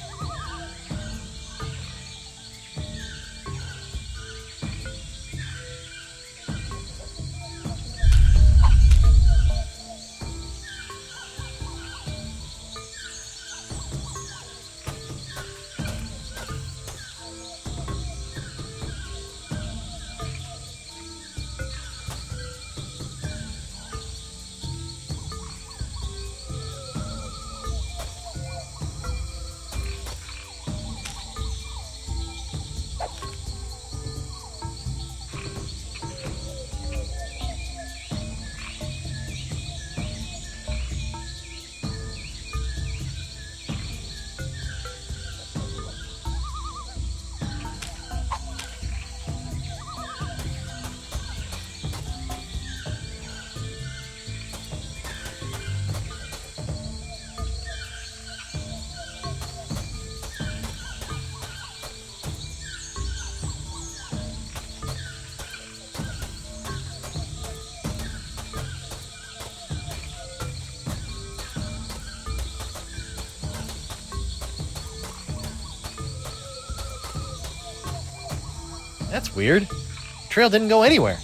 That's weird. The trail didn't go anywhere.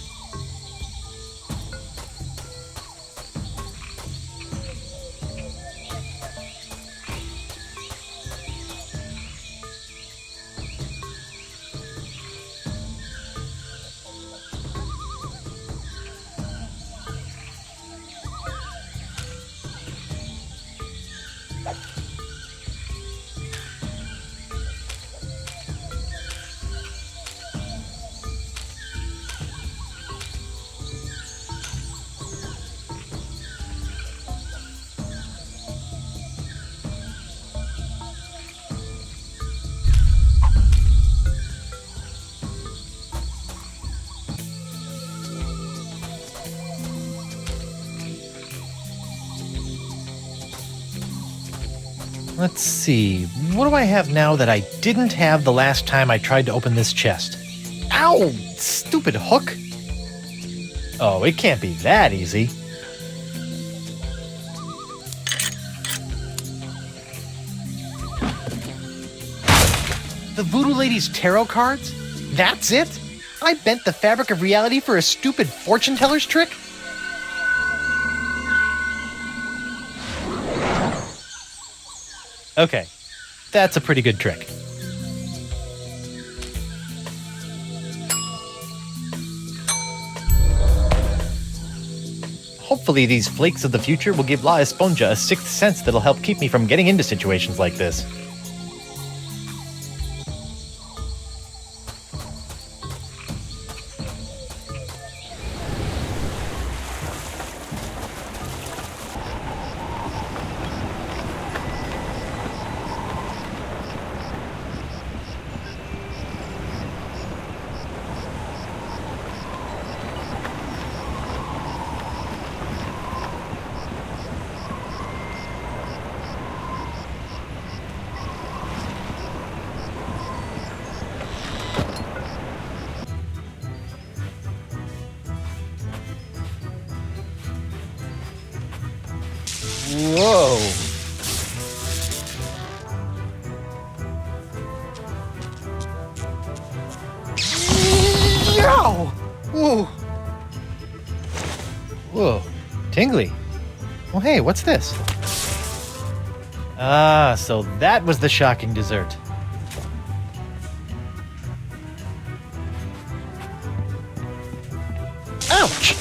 Let's see. What do I have now that I didn't have the last time I tried to open this chest? Ow! Stupid hook! Oh, it can't be that easy. The Voodoo Lady's tarot cards? That's it? I bent the fabric of reality for a stupid fortune teller's trick? Okay, that's a pretty good trick. Hopefully these flakes of the future will give La Esponja a sixth sense that'll help keep me from getting into situations like this. Whoa. Yow! Whoa. Whoa. Tingly. Well, hey, what's this? Ah, so that was the shocking dessert. Ouch!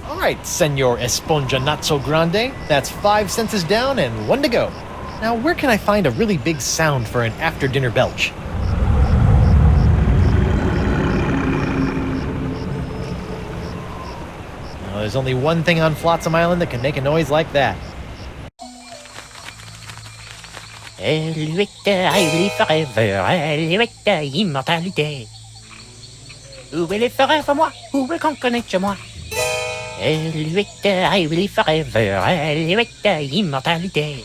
All right, Senor Esponja Not So Grande. That's 5 senses down and 1 to go. Now, where can I find a really big sound for an after-dinner belch? Well, there's only one thing on Flotsam Island that can make a noise like that. I forever, immortalité. Où est les forêts pour moi? Où est qu'on connaît chez moi? I will forever, immortalité.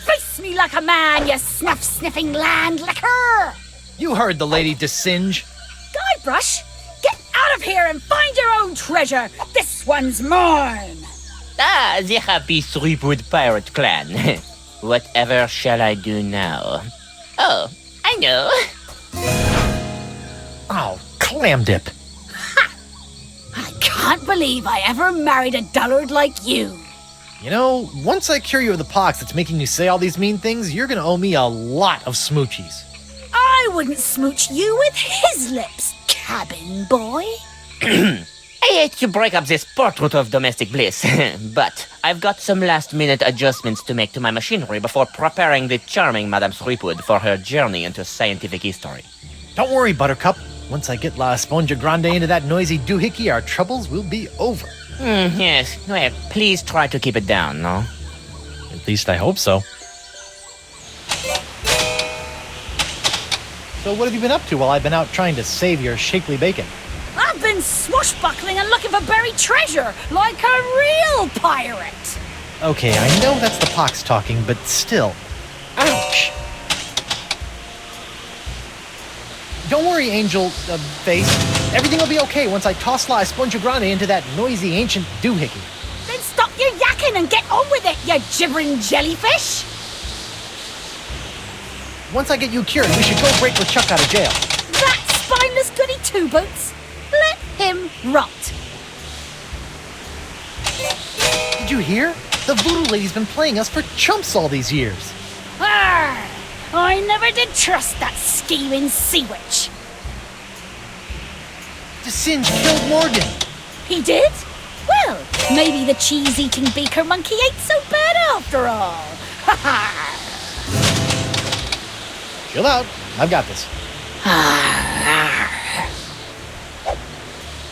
Face me like a man, you snuff-sniffing land licker! You heard the lady, Desinge. Guybrush, get out of here and find your own treasure! This one's mine! Ah, the happy Threepwood pirate clan. Whatever shall I do now? Oh, I know. Oh, clam dip. Ha! I can't believe I ever married a dullard like you. You know, once I cure you of the pox that's making you say all these mean things, you're gonna owe me a lot of smoochies. I wouldn't smooch you with his lips, cabin boy. I hate to break up this portrait of domestic bliss, but I've got some last-minute adjustments to make to my machinery before preparing the charming Madame Threepwood for her journey into scientific history. Don't worry, Buttercup. Once I get La Esponja Grande into that noisy doohickey, our troubles will be over. Yes, well, please try to keep it down, no? At least I hope so. So what have you been up to while I've been out trying to save your shapely bacon? I've been swashbuckling and looking for buried treasure, like a real pirate. Okay, I know that's the pox talking, but still. Ouch! Don't worry, Angel, Face. Everything will be okay once I toss La Esponja Grande into that noisy ancient doohickey. Then stop your yakking and get on with it, you gibbering jellyfish! Once I get you cured, we should go break LeChuck out of jail. That spineless goody two-boots! Let him rot. Did you hear? The Voodoo Lady's been playing us for chumps all these years. Arr! I never did trust that scheming sea witch. Desinge killed Morgan. He did? Well, maybe the cheese-eating beaker monkey ain't so bad after all. Ha ha! Chill out. I've got this.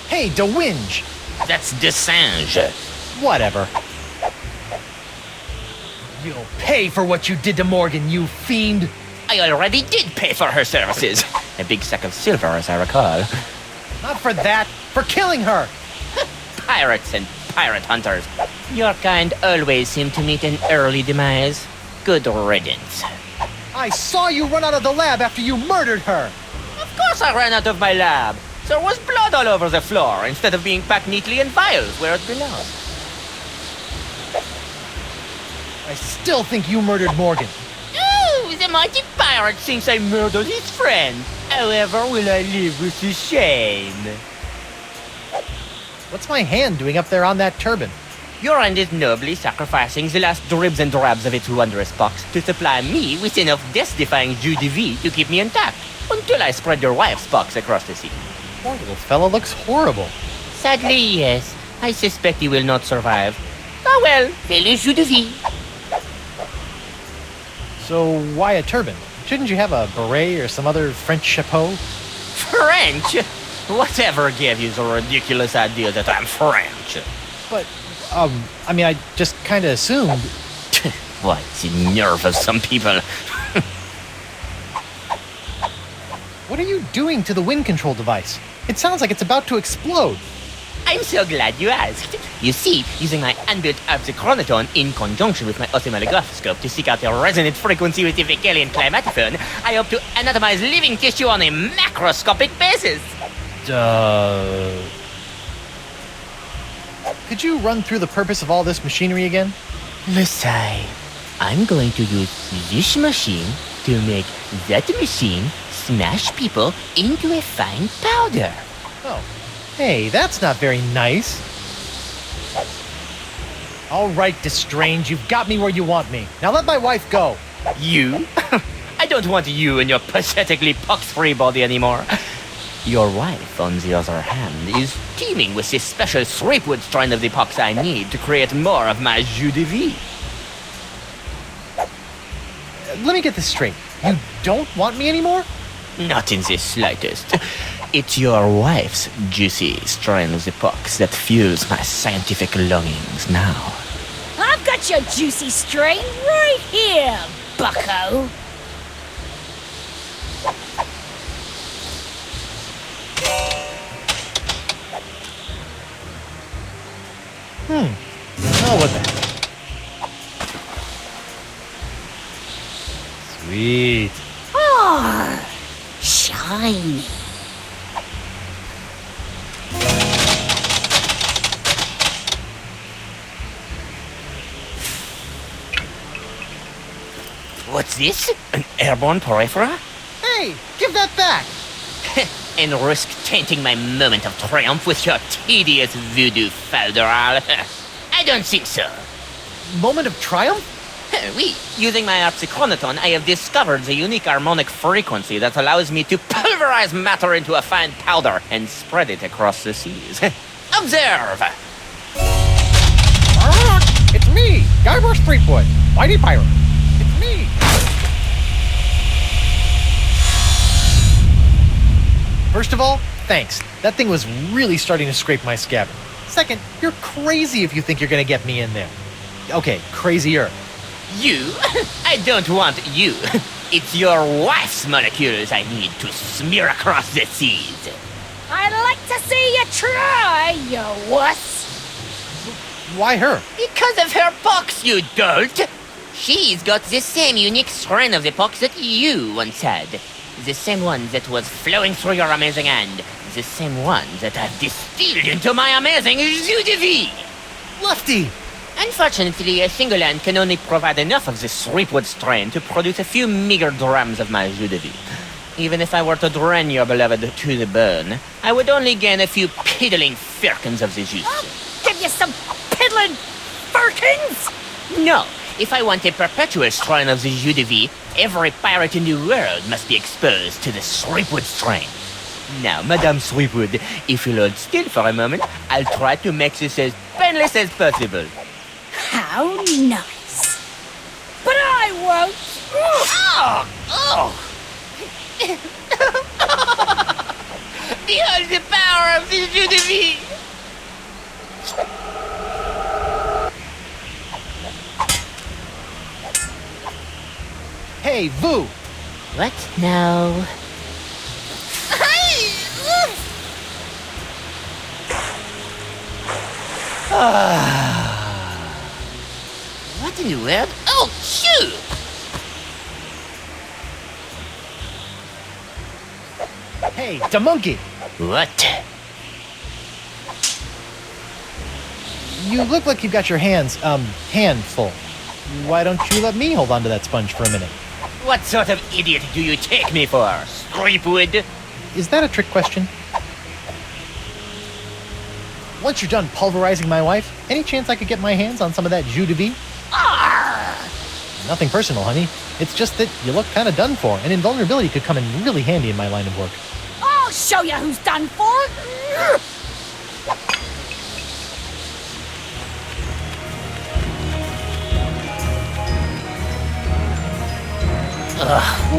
Hey, DeWinge! That's Desinge. Whatever. You'll pay for what you did to Morgan, you fiend! I already did pay for her services. A big sack of silver, as I recall. Not for that. For killing her. Pirates and pirate hunters. Your kind always seem to meet an early demise. Good riddance. I saw you run out of the lab after you murdered her. Of course I ran out of my lab. There was blood all over the floor instead of being packed neatly in vials where it belonged. I still think you murdered Morgan. Ooh, the mighty pirate thinks I murdered his friend. However, will I live with the shame? What's my hand doing up there on that turban? Your hand is nobly sacrificing the last dribs and drabs of its wondrous pox to supply me with enough death-defying jus de vie to keep me intact, until I spread your wife's pox across the sea. Poor little fella looks horrible. Sadly, yes. I suspect he will not survive. Oh well, le jus de vie. So why a turban? Shouldn't you have a beret or some other French chapeau? French? Whatever gave you the ridiculous idea that I'm French? But, I just kind of assumed. What, the nerve of some people. What are you doing to the wind control device? It sounds like it's about to explode. I'm so glad you asked. You see, using my unbuilt oxychronotone in conjunction with my oscilloscope to seek out the resonant frequency with the Vecalian climatophone, I hope to anatomize living tissue on a macroscopic basis. Could you run through the purpose of all this machinery again? Lesai, I'm going to use this machine to make that machine smash people into a fine powder. Oh. Hey, that's not very nice. All right, Destrange, you've got me where you want me. Now let my wife go. You? I don't want you and your pathetically pox-free body anymore. Your wife, on the other hand, is teeming with this special Threepwood strain of the pox I need to create more of my jus de vie. Let me get this straight. You don't want me anymore? Not in the slightest. It's your wife's juicy strain of the pox that fuels my scientific longings now. I've got your juicy strain right here, bucko. Oh, what the heck? Sweet. Oh, shiny. What's this? An airborne porifera? Hey, give that back! And risk tainting my moment of triumph with your tedious voodoo falderal? I don't think so. Moment of triumph? Oui, using my oxychronotone, I have discovered the unique harmonic frequency that allows me to pulverize matter into a fine powder and spread it across the seas. Observe! It's me, Guybrush Threepwood, mighty pirate. It's me. First of all, thanks. That thing was really starting to scrape my scabbard. Second, you're crazy if you think you're gonna get me in there. Okay, crazier. You? I don't want you. It's your wife's molecules I need to smear across the seas. I'd like to see you try, you wuss. Why her? Because of her pox, you dolt! She's got the same unique strain of the pox that you once had. The same one that was flowing through your amazing hand. The same one that I've distilled into my amazing jus de vie. Lefty! Unfortunately, a single hand can only provide enough of this Threepwood strain to produce a few meager drams of my jus de vie. Even if I were to drain your beloved to the bone, I would only gain a few piddling firkins of the juice. I'll give you some piddling firkins! No, if I want a perpetual strain of the jus de vie, every pirate in the world must be exposed to the Threepwood strain. Now, Madame Threepwood, if you'll hold still for a moment, I'll try to make this as painless as possible. How nice. But I won't. Oh! Oh! Behold the power of the jus de vie! Hey, Vu! What now? What in the world? Oh, shoot! Hey, the monkey! What? You look like you've got your hands, handful. Why don't you let me hold on to that sponge for a minute? What sort of idiot do you take me for, Threepwood? Is that a trick question? Once you're done pulverizing my wife, any chance I could get my hands on some of that jus de vie? Nothing personal, honey. It's just that you look kind of done for, and invulnerability could come in really handy in my line of work. I'll show you who's done for.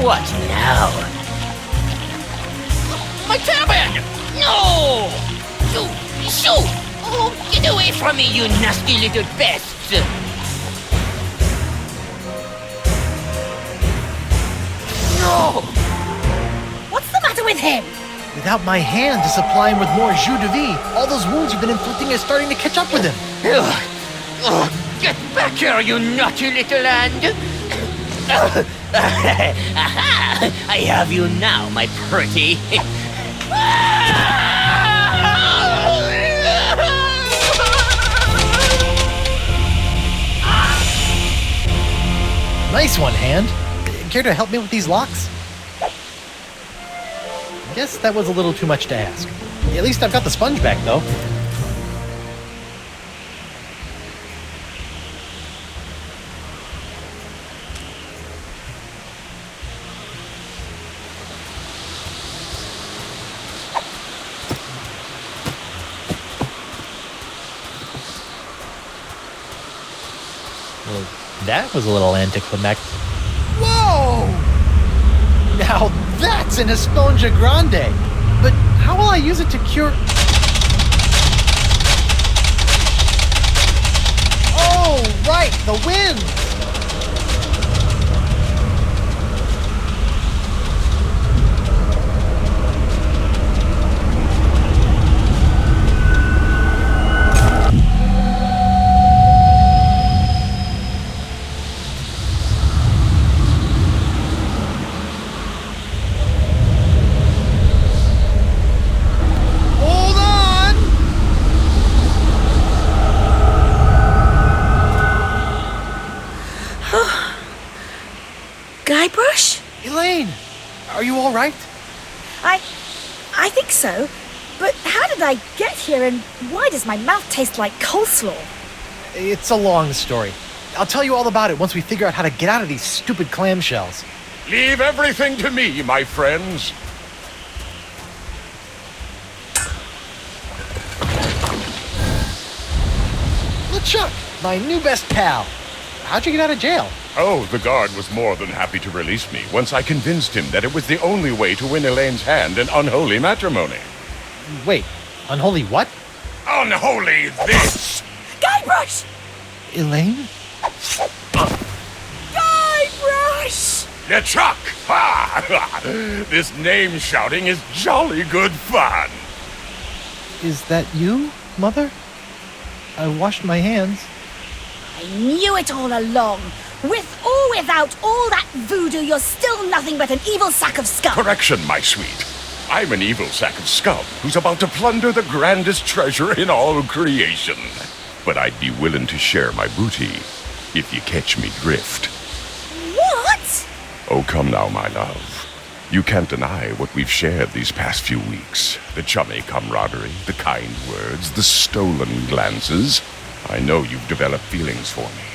What now? My turban! No! Shoo! Oh, get away from me, you nasty little pest! No! What's the matter with him? Without my hand to supply him with more jus de vie, all those wounds you've been inflicting are starting to catch up with him. Get back here, you naughty little hand! I have you now, my pretty. Nice one, hand. Care to help me with these locks? Guess that was a little too much to ask. At least I've got the sponge back, though. Well, that was a little anticlimactic. Whoa! Now that's an Esponja Grande! But how will I use it to cure... Oh, right! The wind! Guybrush? Elaine! Are you all right? I think so. But how did I get here, and why does my mouth taste like coleslaw? It's a long story. I'll tell you all about it once we figure out how to get out of these stupid clamshells. Leave everything to me, my friends. LeChuck, my new best pal. How'd you get out of jail? Oh, the guard was more than happy to release me once I convinced him that it was the only way to win Elaine's hand in unholy matrimony. Wait, unholy what? Unholy this! Guybrush! Elaine? Guybrush! LeChuck! Ha! This name shouting is jolly good fun. Is that you, Mother? I washed my hands. I knew it all along. With or without all that voodoo, you're still nothing but an evil sack of scum. Correction, my sweet. I'm an evil sack of scum who's about to plunder the grandest treasure in all creation. But I'd be willing to share my booty if you catch me drift. What? Oh, come now, my love. You can't deny what we've shared these past few weeks. The chummy camaraderie, the kind words, the stolen glances. I know you've developed feelings for me.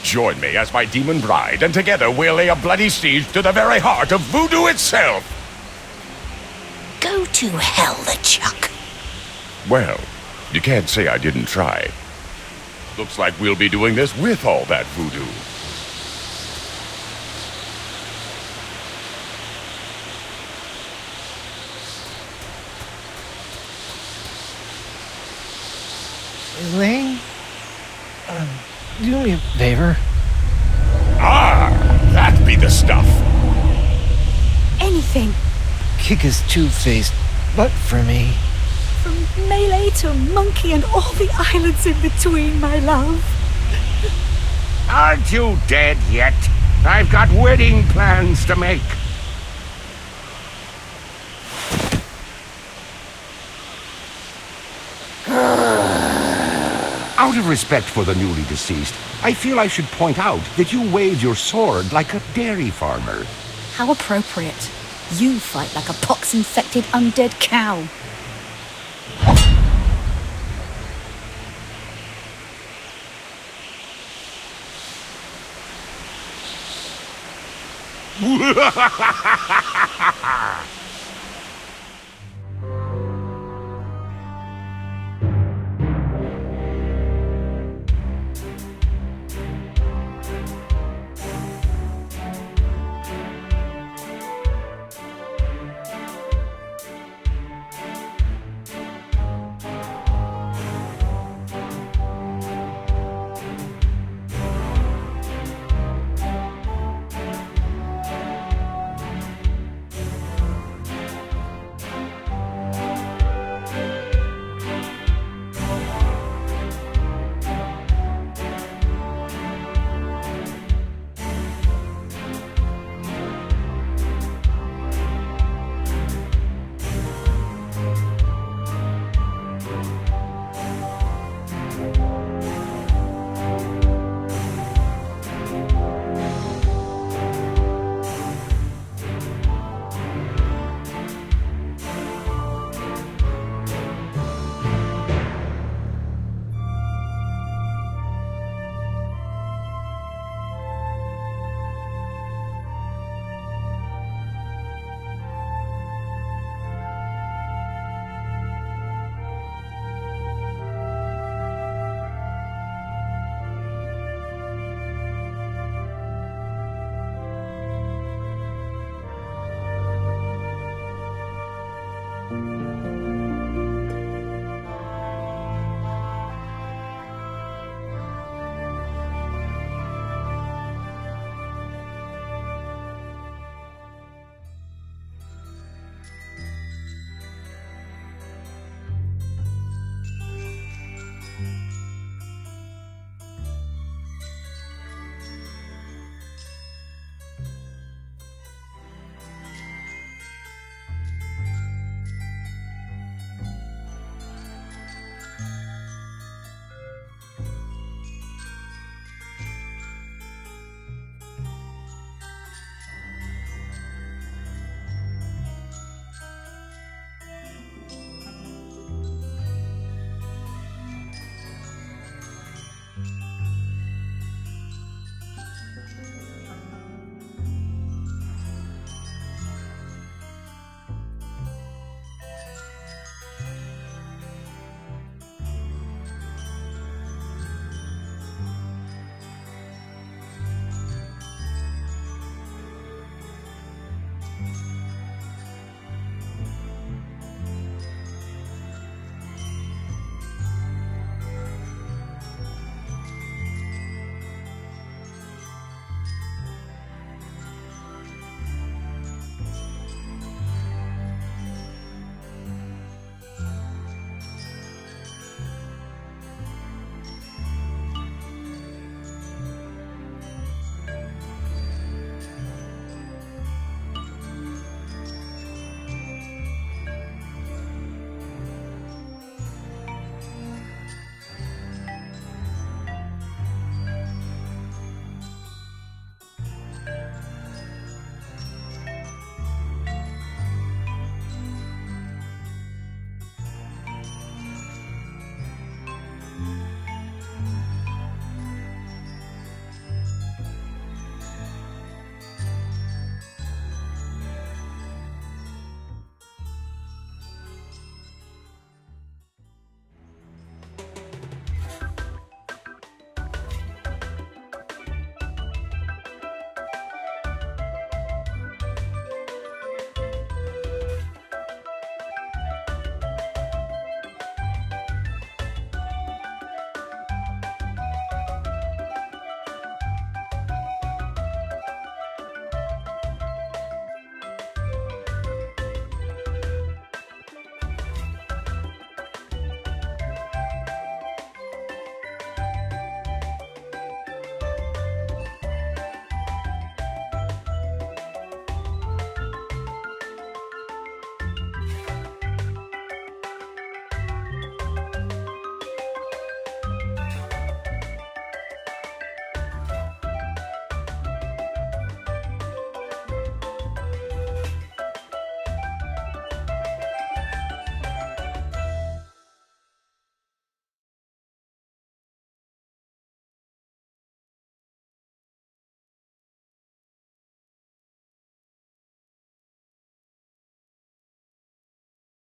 Join me as my demon bride, and together we'll lay a bloody siege to the very heart of voodoo itself! Go to hell, LeChuck. Well, you can't say I didn't try. Looks like we'll be doing this with all that voodoo. Elaine? Do me a favor. Ah, that be the stuff. Anything. Kick his two-faced butt for me. From Melee to Monkey and all the islands in between, my love. Aren't you dead yet? I've got wedding plans to make. Out of respect for the newly deceased, I feel I should point out that you wave your sword like a dairy farmer. How appropriate. You fight like a pox-infected undead cow.